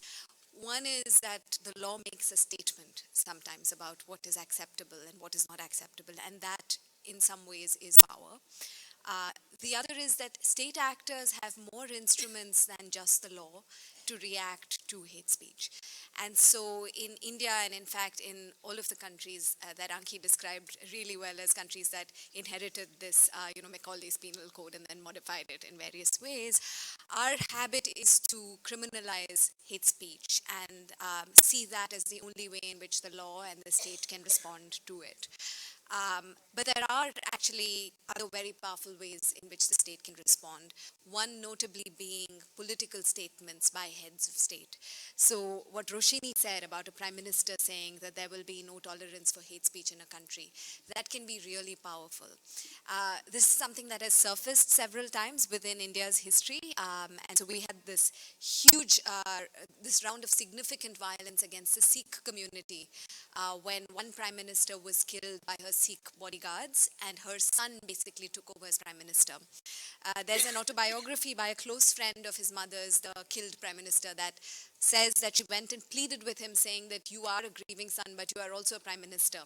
Speaker 11: One is that the law makes a statement sometimes about what is acceptable and what is not acceptable, and that in some ways is power. The other is that state actors have more instruments than just the law to react to hate speech. And so in India, and in fact in all of the countries that Anki described really well as countries that inherited this, Macaulay's Penal Code and then modified it in various ways, our habit is to criminalize hate speech and see that as the only way in which the law and the state can respond to it. But there are actually other very powerful ways in which the state can respond, one notably being political statements by heads of state. So what Roshini said about a prime minister saying that there will be no tolerance for hate speech in a country, that can be really powerful. This is something that has surfaced several times within India's history, and so we had this huge, this round of significant violence against the Sikh community when one prime minister was killed by her Sikh bodyguards and her son basically took over as prime minister. There's an autobiography by a close friend of his mother's, the killed prime minister, that says that she went and pleaded with him saying that you are a grieving son, but you are also a prime minister,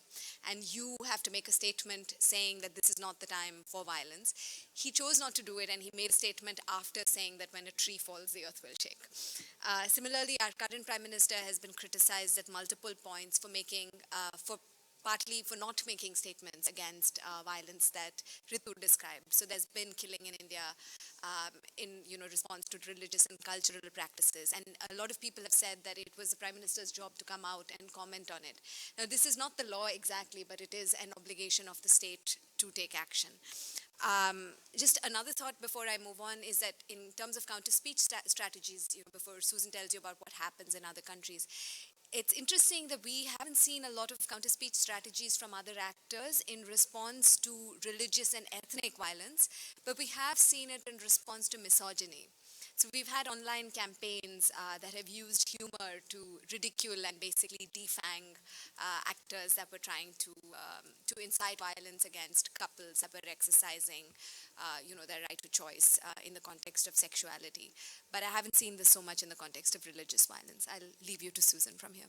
Speaker 11: and you have to make a statement saying that this is not the time for violence. He chose not to do it, and he made a statement after saying that when a tree falls, the earth will shake. Similarly, our current prime minister has been criticized at multiple points for partly for not making statements against violence that Ritu described. So there's been killing in India in response to religious and cultural practices. And a lot of people have said that it was the Prime Minister's job to come out and comment on it. Now, this is not the law exactly, but it is an obligation of the state to take action. Just another thought before I move on is that in terms of counter-speech strategies, before Susan tells you about what happens in other countries, it's interesting that we haven't seen a lot of counter-speech strategies from other actors in response to religious and ethnic violence, but we have seen it in response to misogyny. So we've had online campaigns that have used humor to ridicule and basically defang actors that were trying to incite violence against couples that were exercising, their right to choice in the context of sexuality. But I haven't seen this so much in the context of religious violence. I'll leave you to Susan from here.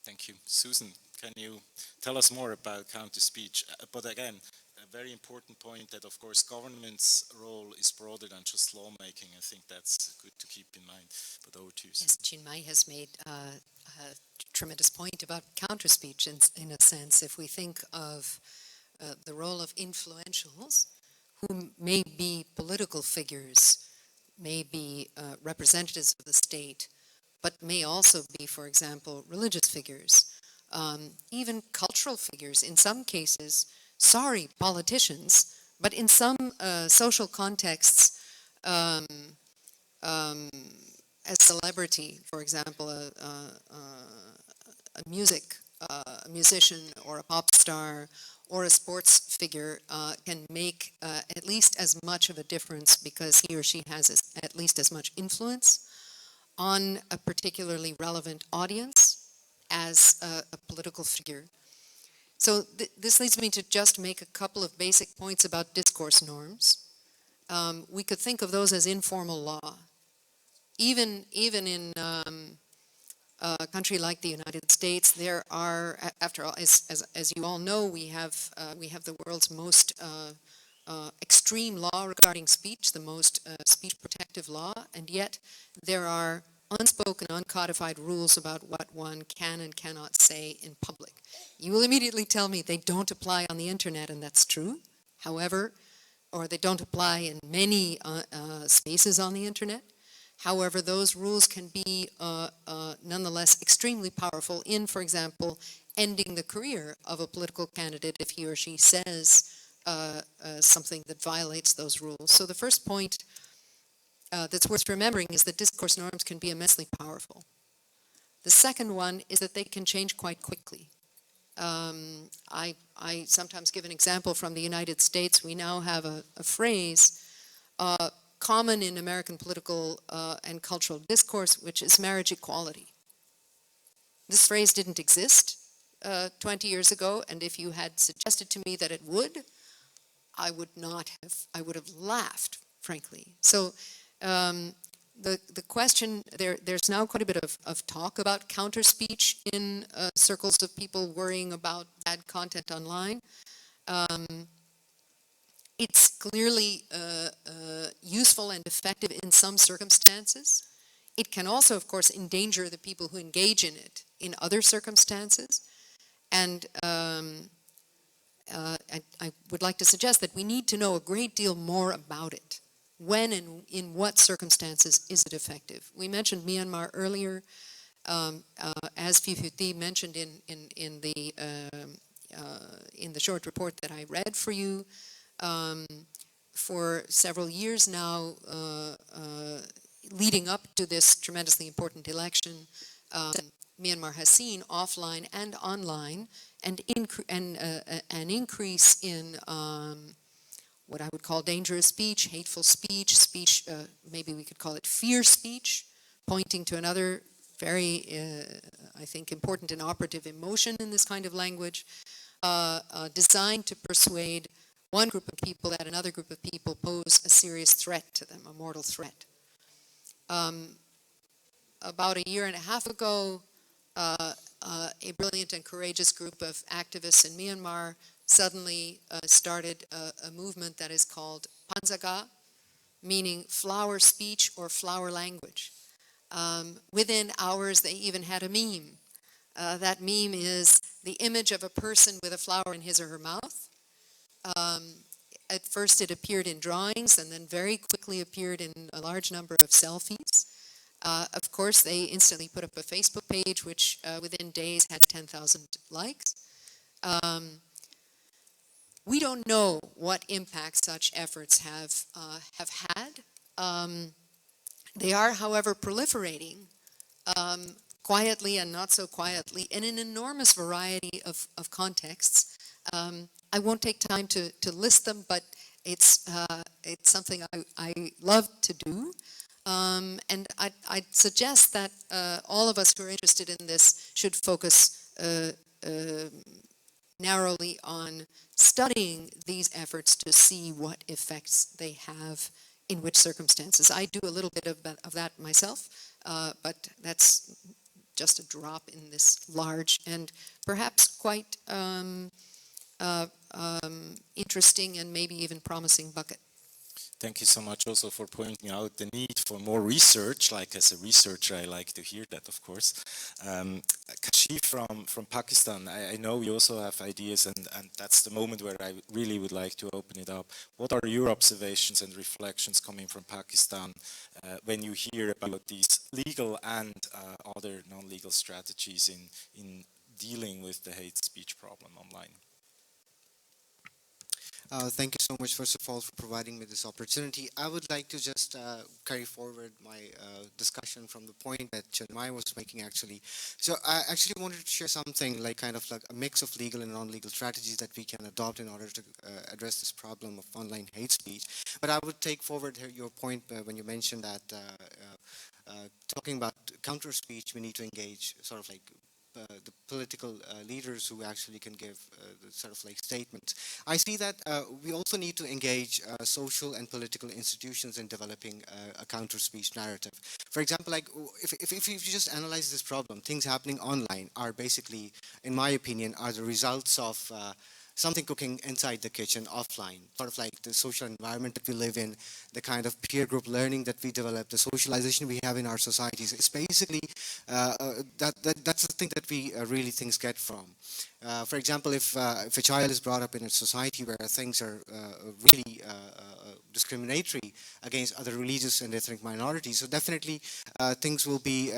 Speaker 2: Thank you. Susan, can you tell us more about counter-speech? But again, a very important point that, of course, government's role is broader than just lawmaking. I think that's good to keep in mind. But over to you, Susan.
Speaker 1: Yes, Chinmay has made a tremendous point about counter-speech in a sense. If we think of the role of influentials, who may be political figures, may be representatives of the state, but may also be, for example, religious figures, even cultural figures, in some cases, sorry, politicians, but in some social contexts, as celebrity, for example, a musician or a pop star or a sports figure can make at least as much of a difference because he or she has at least as much influence on a particularly relevant audience as a political figure. So this leads me to just make a couple of basic points about discourse norms. We could think of those as informal law. Even in a country like the United States, there are, after all, as you all know, we have the world's most extreme law regarding speech, the most speech protective law, and yet there are unspoken, uncodified rules about what one can and cannot say in public. You will immediately tell me they don't apply on the internet, and that's true. However, or they don't apply in many spaces on the internet. However, those rules can be nonetheless extremely powerful in, for example, ending the career of a political candidate if he or she says something that violates those rules. So the first point that's worth remembering is that discourse norms can be immensely powerful. The second one is that they can change quite quickly. I sometimes give an example from the United States. We now have a phrase common in American political and cultural discourse, which is marriage equality. This phrase didn't exist 20 years ago, and if you had suggested to me that it would, I would have laughed, frankly. So the question, there's now quite a bit of talk about counter speech in circles of people worrying about bad content online. It's clearly useful and effective in some circumstances. It can also, of course, endanger the people who engage in it in other circumstances. And I would like to suggest that we need to know a great deal more about it. When and in what circumstances is it effective? We mentioned Myanmar earlier, as Fifuti mentioned in the short report that I read for you. For several years now, leading up to this tremendously important election, Myanmar has seen offline and online an increase in what I would call dangerous speech, hateful speech, maybe we could call it fear speech, pointing to another very, I think, important and operative emotion in this kind of language, designed to persuade one group of people that another group of people pose a serious threat to them, a mortal threat. About a year and a half ago, a brilliant and courageous group of activists in Myanmar suddenly started a movement that is called Panzaga, meaning flower speech or flower language. Within hours, they even had a meme. That meme is the image of a person with a flower in his or her mouth. At first, it appeared in drawings and then very quickly appeared in a large number of selfies. Of course, they instantly put up a Facebook page, which within days had 10,000 likes. We don't know what impact such efforts have had. They are, however, proliferating quietly and not so quietly in an enormous variety of contexts. I won't take time to list them, but it's something I love to do. And I'd suggest that all of us who are interested in this should focus narrowly on studying these efforts to see what effects they have in which circumstances. I do a little bit of that myself, but that's just a drop in this large and perhaps quite interesting and maybe even promising bucket.
Speaker 2: Thank you so much also for pointing out the need for more research. Like as a researcher, I like to hear that, of course. Kashif from Pakistan, I know you also have ideas, and that's the moment where I really would like to open it up. What are your observations and reflections coming from Pakistan when you hear about these legal and other non-legal strategies in dealing with the hate speech problem online?
Speaker 12: Thank you so much, first of all, for providing me this opportunity. I would like to just carry forward my discussion from the point that Chinmay was making, actually. So I actually wanted to share something like kind of like a mix of legal and non-legal strategies that we can adopt in order to address this problem of online hate speech. But I would take forward your point when you mentioned that talking about counter speech, we need to engage sort of like the political leaders who actually can give the sort of like statements. I see that we also need to engage social and political institutions in developing a counter speech narrative. For example, like if you just analyze this problem, things happening online are basically, in my opinion, are the results of something cooking inside the kitchen offline, sort of like the social environment that we live in, the kind of peer group learning that we develop, the socialization we have in our societies. It's basically that's the thing that we really things get from. For example, if a child is brought up in a society where things are really discriminatory against other religious and ethnic minorities. So definitely things will be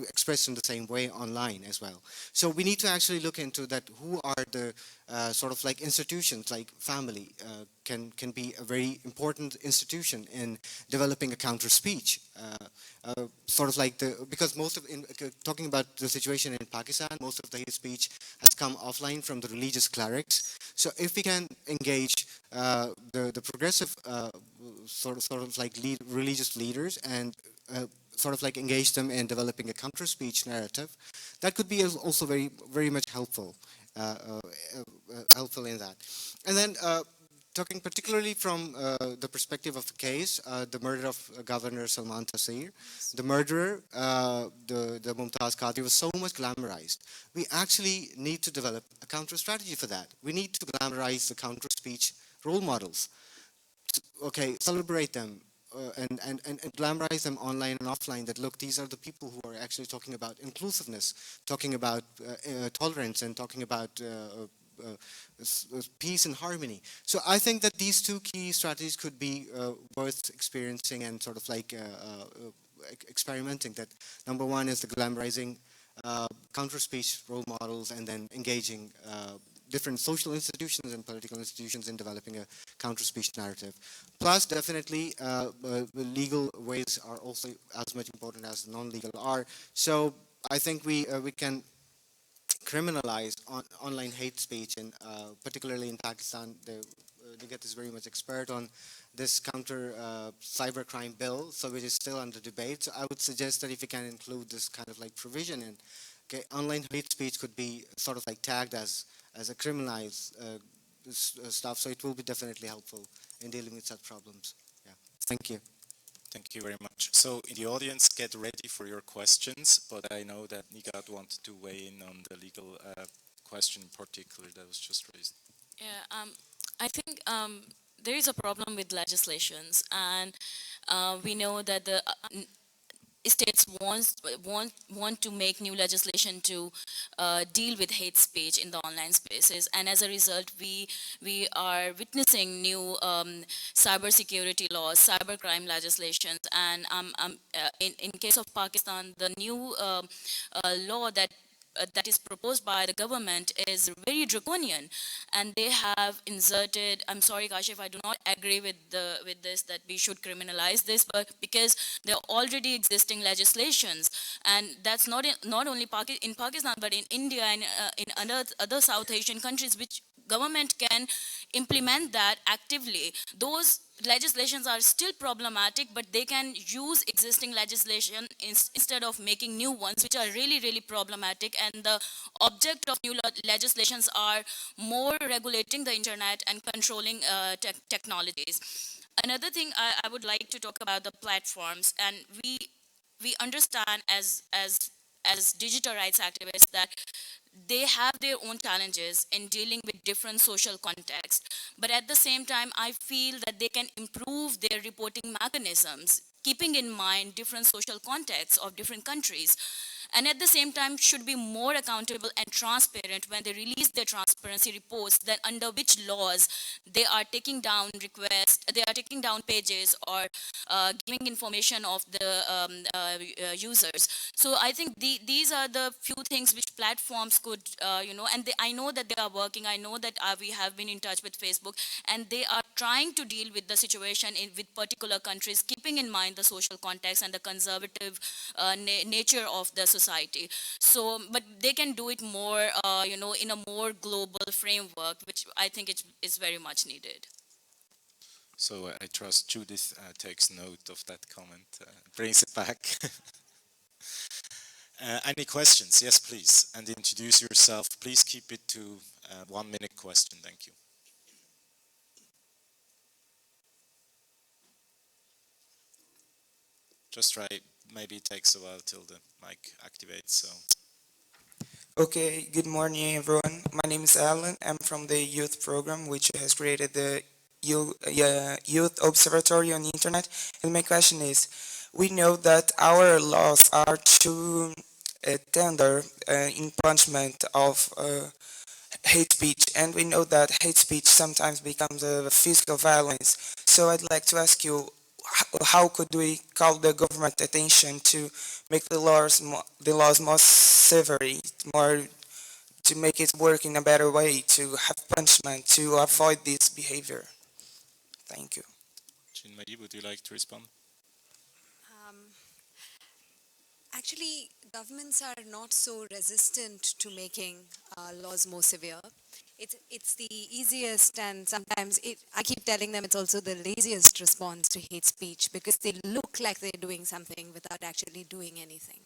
Speaker 12: expressed in the same way online as well. So we need to actually look into that. Who are the sort of like institutions, like family can be a very important institution in developing a counter speech. Sort of like because most of, talking about the situation in Pakistan, most of the hate speech has come offline from the religious clerics. So if we can engage the progressive sort of like religious leaders and sort of like engage them in developing a counter speech narrative, that could be also very much helpful. Helpful in that. And then talking particularly from the perspective of the case, the murder of Governor Salman Taseer, the murderer, the Mumtaz Qadri, was so much glamorized. We actually need to develop a counter strategy for that. We need to glamorize the counter speech role models. Okay, celebrate them, and glamorize them online and offline, that look, these are the people who are actually talking about inclusiveness, talking about tolerance, and talking about peace and harmony. So I think that these two key strategies could be worth experiencing and sort of like experimenting. That number one is the glamorizing counter speech role models, and then engaging different social institutions and political institutions in developing a counter-speech narrative. Plus, definitely, legal ways are also as much important as non-legal are. So I think we can criminalize online hate speech, and particularly in Pakistan, they get this very much expert on this counter cybercrime bill, so which is still under debate. So I would suggest that if you can include this kind of like provision in, okay, online hate speech could be sort of like tagged as a criminalized stuff, so it will be definitely helpful in dealing with such problems. Yeah, thank you.
Speaker 2: Thank you very much. So in the audience, get ready for your questions, but I know that Nigat wanted to weigh in on the legal question in particular that was just raised.
Speaker 13: Yeah, I think there is a problem with legislations, and we know that the states want to make new legislation to deal with hate speech in the online spaces, and as a result we are witnessing new cybersecurity laws, cybercrime legislations, and in case of Pakistan, the new law that is proposed by the government is very draconian, and they have inserted, I'm sorry Kashif, I do not agree with this that we should criminalize this, but because there are already existing legislations, and that's not only in Pakistan but in India and in other South Asian countries, which government can implement that actively. Those legislations are still problematic, but they can use existing legislation instead of making new ones, which are really problematic. And the object of new legislations are more regulating the internet and controlling technologies. Another thing I would like to talk about the platforms, and we understand as digital rights activists that they have their own challenges in dealing with different social contexts. But at the same time, I feel that they can improve their reporting mechanisms, keeping in mind different social contexts of different countries. And at the same time, should be more accountable and transparent when they release their transparency reports, that under which laws they are taking down requests, they are taking down pages, or giving information of the users. So I think these are the few things which platforms could, and I know that they are working. I know that we have been in touch with Facebook, and they are trying to deal with the situation with particular countries, keeping in mind the social context and the conservative nature of the society. So, but they can do it more, in a more global framework, which I think is very much needed.
Speaker 2: So I trust Judith takes note of that comment, brings it back. Any questions? Yes, please. And introduce yourself. Please keep it to 1 minute question. Thank you. Just try, maybe it takes a while till the mic activates, so.
Speaker 14: Okay, good morning everyone. My name is Alan. I'm from the youth program, which has created the Youth Observatory on the internet. And my question is, we know that our laws are too tender in punishment of hate speech, and we know that hate speech sometimes becomes a physical violence. So I'd like to ask you, how could we call the government attention to make the laws more severe, more to make it work in a better way, to have punishment, to avoid this behavior? Thank you.
Speaker 2: Chinmayi, would you like to respond?
Speaker 15: Um, Actually, governments are not so resistant to making laws more severe. It's the easiest, and sometimes I keep telling them it's also the laziest response to hate speech, because they look like they're doing something without actually doing anything.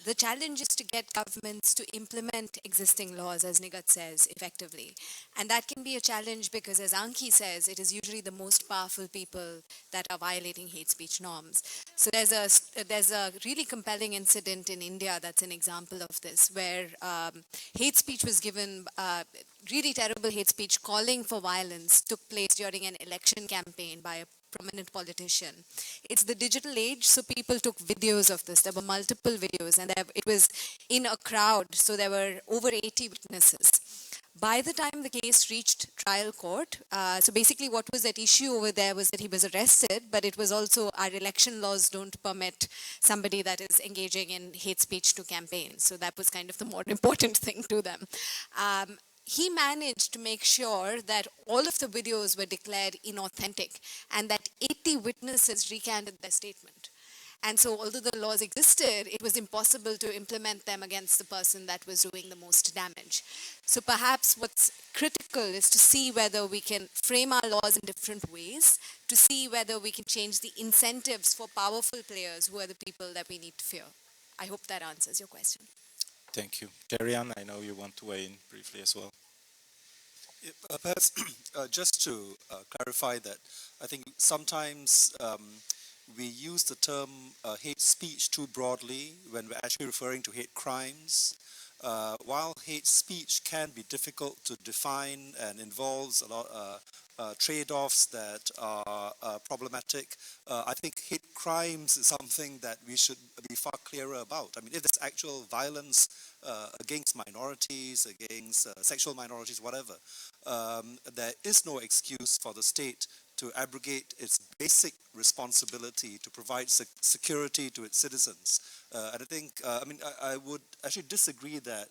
Speaker 15: The challenge is to get governments to implement existing laws, as Nigat says, effectively. And that can be a challenge because, as Anki says, it is usually the most powerful people that are violating hate speech norms. So there's a really compelling incident in India that's an example of this, where hate speech was given, really terrible hate speech calling for violence took place during an election campaign by a prominent politician. It's the digital age, so people took videos of this. There were multiple videos, and it was in a crowd, so there were over 80 witnesses. By the time the case reached trial court, so basically what was at issue over there was that he was arrested, but it was also our election laws don't permit somebody that is engaging in hate speech to campaign. So that was kind of the more important thing to them. He managed to make sure that all of the videos were declared inauthentic and that 80 witnesses recanted their statement. And so although the laws existed, it was impossible to implement them against the person that was doing the most damage. So perhaps what's critical is to see whether we can frame our laws in different ways, to see whether we can change the incentives for powerful players who are the people that we need to fear. I hope that answers your question.
Speaker 2: Thank you. Jerian, I know you want to weigh in briefly as well.
Speaker 6: Perhaps just to clarify that, I think sometimes we use the term hate speech too broadly when we're actually referring to hate crimes. While hate speech can be difficult to define and involves a lot trade-offs that are problematic, I think hate crimes is something that we should be far clearer about. I mean, if there's actual violence against minorities, against sexual minorities, whatever, there is no excuse for the state to abrogate its basic responsibility to provide security to its citizens. And I think, I would actually disagree that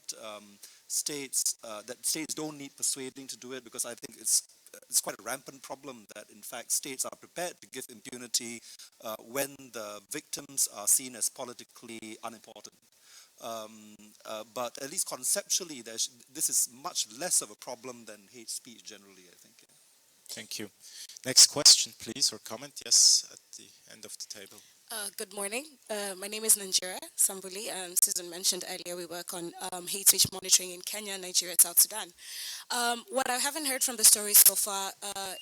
Speaker 6: states don't need persuading to do it, because I think it's quite a rampant problem that, in fact, states are prepared to give impunity when the victims are seen as politically unimportant. But at least conceptually, this is much less of a problem than hate speech generally, I think. Yeah.
Speaker 2: Thank you. Next question, please, or comment. Yes, at the end of the table.
Speaker 16: Good morning. My name is Nanjira Sambuli, and Susan mentioned earlier we work on hate speech monitoring in Kenya, Nigeria, and South Sudan. What I haven't heard from the story so far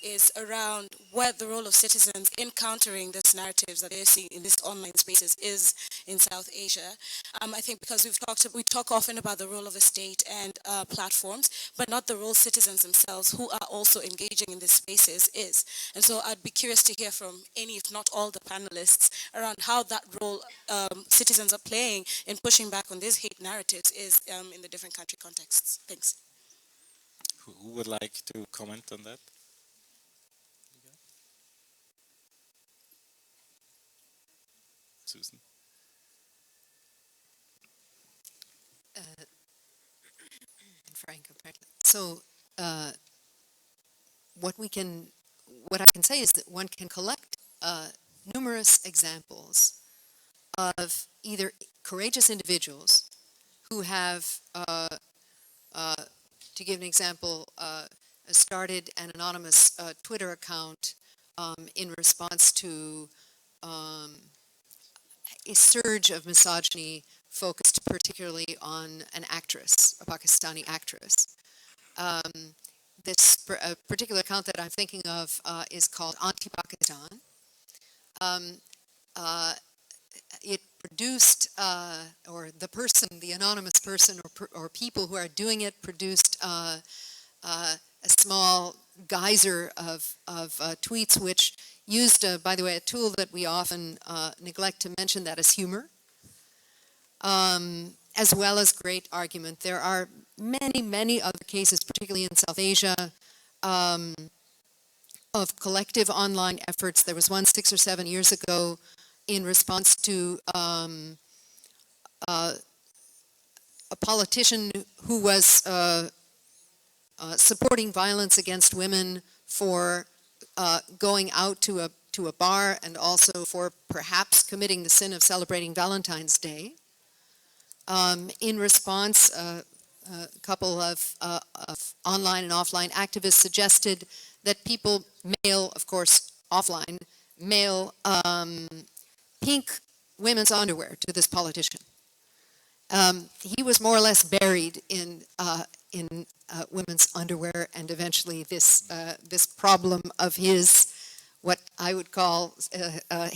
Speaker 16: is around what the role of citizens in countering these narratives that they're seeing in these online spaces is in South Asia. I think because we talk often about the role of the state and platforms, but not the role citizens themselves who are also engaging in these spaces is. And so I'd be curious to hear from any, if not all, the panelists around how that role citizens are playing in pushing back on these hate narratives is in the different country contexts. Thanks.
Speaker 2: Who would like to comment on that? Susan?
Speaker 1: Frank, apparently. So what I can say is that one can collect numerous examples of either courageous individuals who have, to give an example, started an anonymous Twitter account in response to a surge of misogyny focused particularly on an actress, a Pakistani actress. This particular account that I'm thinking of is called Anti-Pakistan. It produced, or the person, the anonymous person, or people who are doing it produced a small geyser of tweets, which used, by the way, a tool that we often neglect to mention, that is humor, as well as great argument. There are many other cases, particularly in South Asia, of collective online efforts. There was one 6 or 7 years ago in response to a politician who was supporting violence against women for going out to a bar and also for perhaps committing the sin of celebrating Valentine's Day. In response, a couple of online and offline activists suggested that people mail, of course, offline, mail pink women's underwear to this politician. He was more or less buried in women's underwear, and eventually this problem of his, what I would call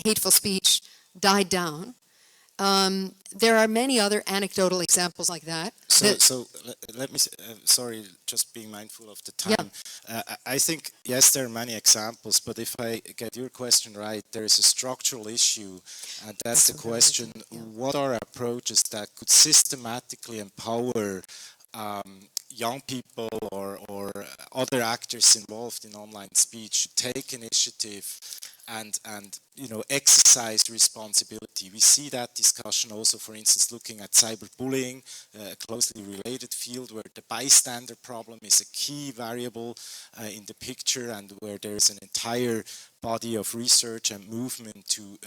Speaker 1: hateful speech, died down. There are many other anecdotal examples like that.
Speaker 2: So let me, sorry, just being mindful of the time. I think, yes, there are many examples, but if I get your question right, there is a structural issue, and that's the question, what are approaches that could systematically empower young people or other actors involved in online speech to take initiative and exercise responsibility. We see that discussion also, for instance, looking at cyberbullying, a closely related field where the bystander problem is a key variable in the picture, and where there is an entire body of research and movement to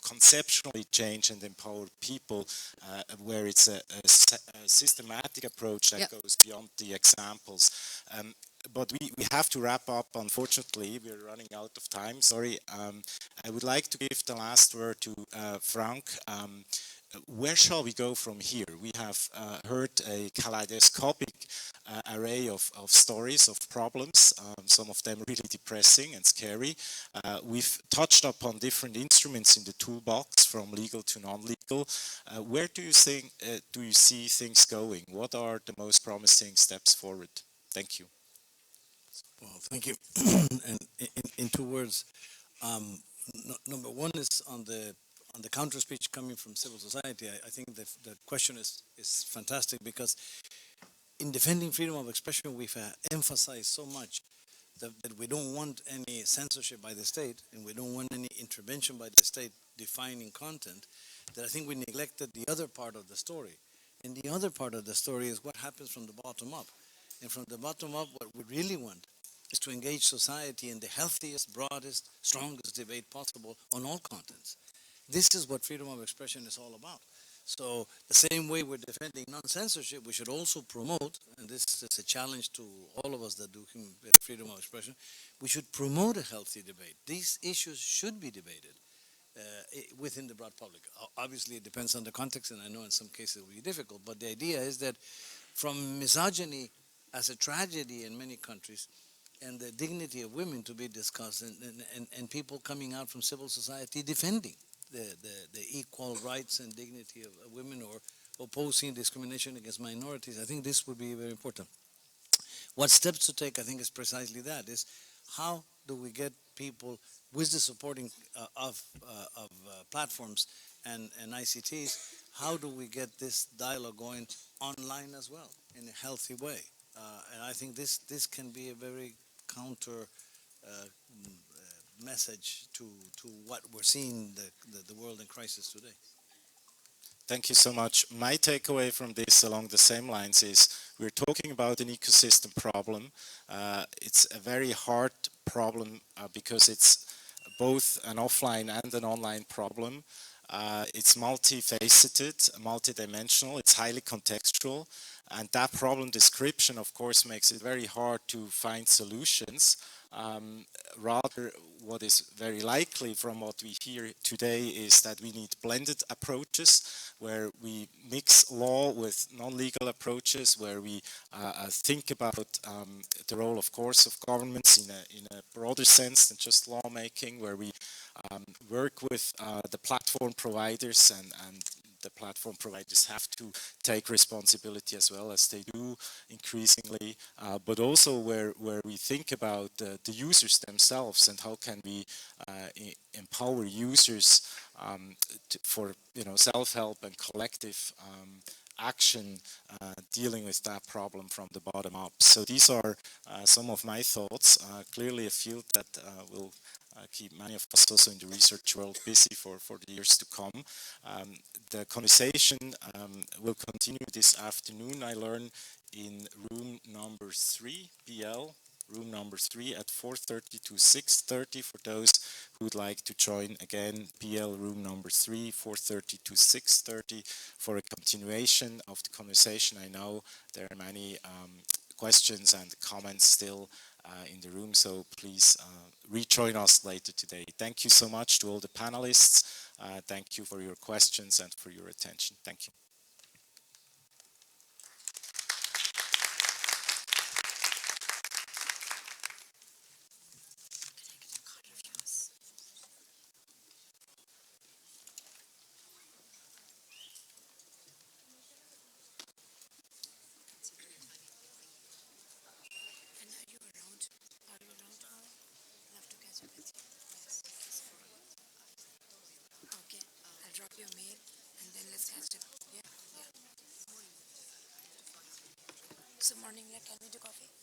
Speaker 2: conceptually change and empower people, where it's a systematic approach that goes beyond the examples. But we have to wrap up, unfortunately. We're running out of time, sorry. I would like to give the last word to Frank. Where shall we go from here? We have heard a kaleidoscopic array of stories, of problems, some of them really depressing and scary. We've touched upon different instruments in the toolbox, from legal to non-legal. Where do you see things going? What are the most promising steps forward? Thank you.
Speaker 9: Well, thank you. And in 2 words, number one is on the counter speech coming from civil society. I think the question is fantastic, because in defending freedom of expression, we've emphasized so much that we don't want any censorship by the state, and we don't want any intervention by the state defining content, that I think we neglected the other part of the story. And the other part of the story is what happens from the bottom up. And from the bottom up, what we really want is to engage society in the healthiest, broadest, strongest debate possible on all contents. This is what freedom of expression is all about. So the same way we're defending non-censorship, we should also promote, and this is a challenge to all of us that do freedom of expression, we should promote a healthy debate. These issues should be debated within the broad public. Obviously, it depends on the context, and I know in some cases it will be difficult, but the idea is that from misogyny as a tragedy in many countries, and the dignity of women to be discussed, and people coming out from civil society defending the equal rights and dignity of women, or opposing discrimination against minorities. I think this would be very important. What steps to take, I think, is precisely that, is how do we get people with the supporting of platforms and ICTs, how do we get this dialogue going online as well in a healthy way? And I think this can be a very counter message to what we're seeing the world in crisis today.
Speaker 2: Thank you so much. My takeaway from this along the same lines is we're talking about an ecosystem problem. It's a very hard problem because it's both an offline and an online problem. It's multifaceted, multidimensional, it's highly contextual, and that problem description, of course, makes it very hard to find solutions. Rather, what is very likely from what we hear today is that we need blended approaches, where we mix law with non-legal approaches, where we think about the role, of course, of governments in a broader sense than just lawmaking, where we work with the platform providers, and the platform providers have to take responsibility as well, as they do increasingly, but also where we think about the users themselves, and how can we empower users for self-help and collective action dealing with that problem from the bottom up. So these are some of my thoughts. Clearly a field that will keep many of us also in the research world busy for the years to come. The conversation will continue this afternoon. I learn in room number 3, BL, room number 3 at 4:30 to 6:30 for those who would like to join again. BL room number 3, 4:30 to 6:30 for a continuation of the conversation. I know there are many questions and comments still in the room, so please rejoin us later today. Thank you so much to all the panelists. Thank you for your questions and for your attention. Thank you.
Speaker 15: I'll drop your mail and then let's catch up. Yeah, yeah. So morning, like, can we do coffee?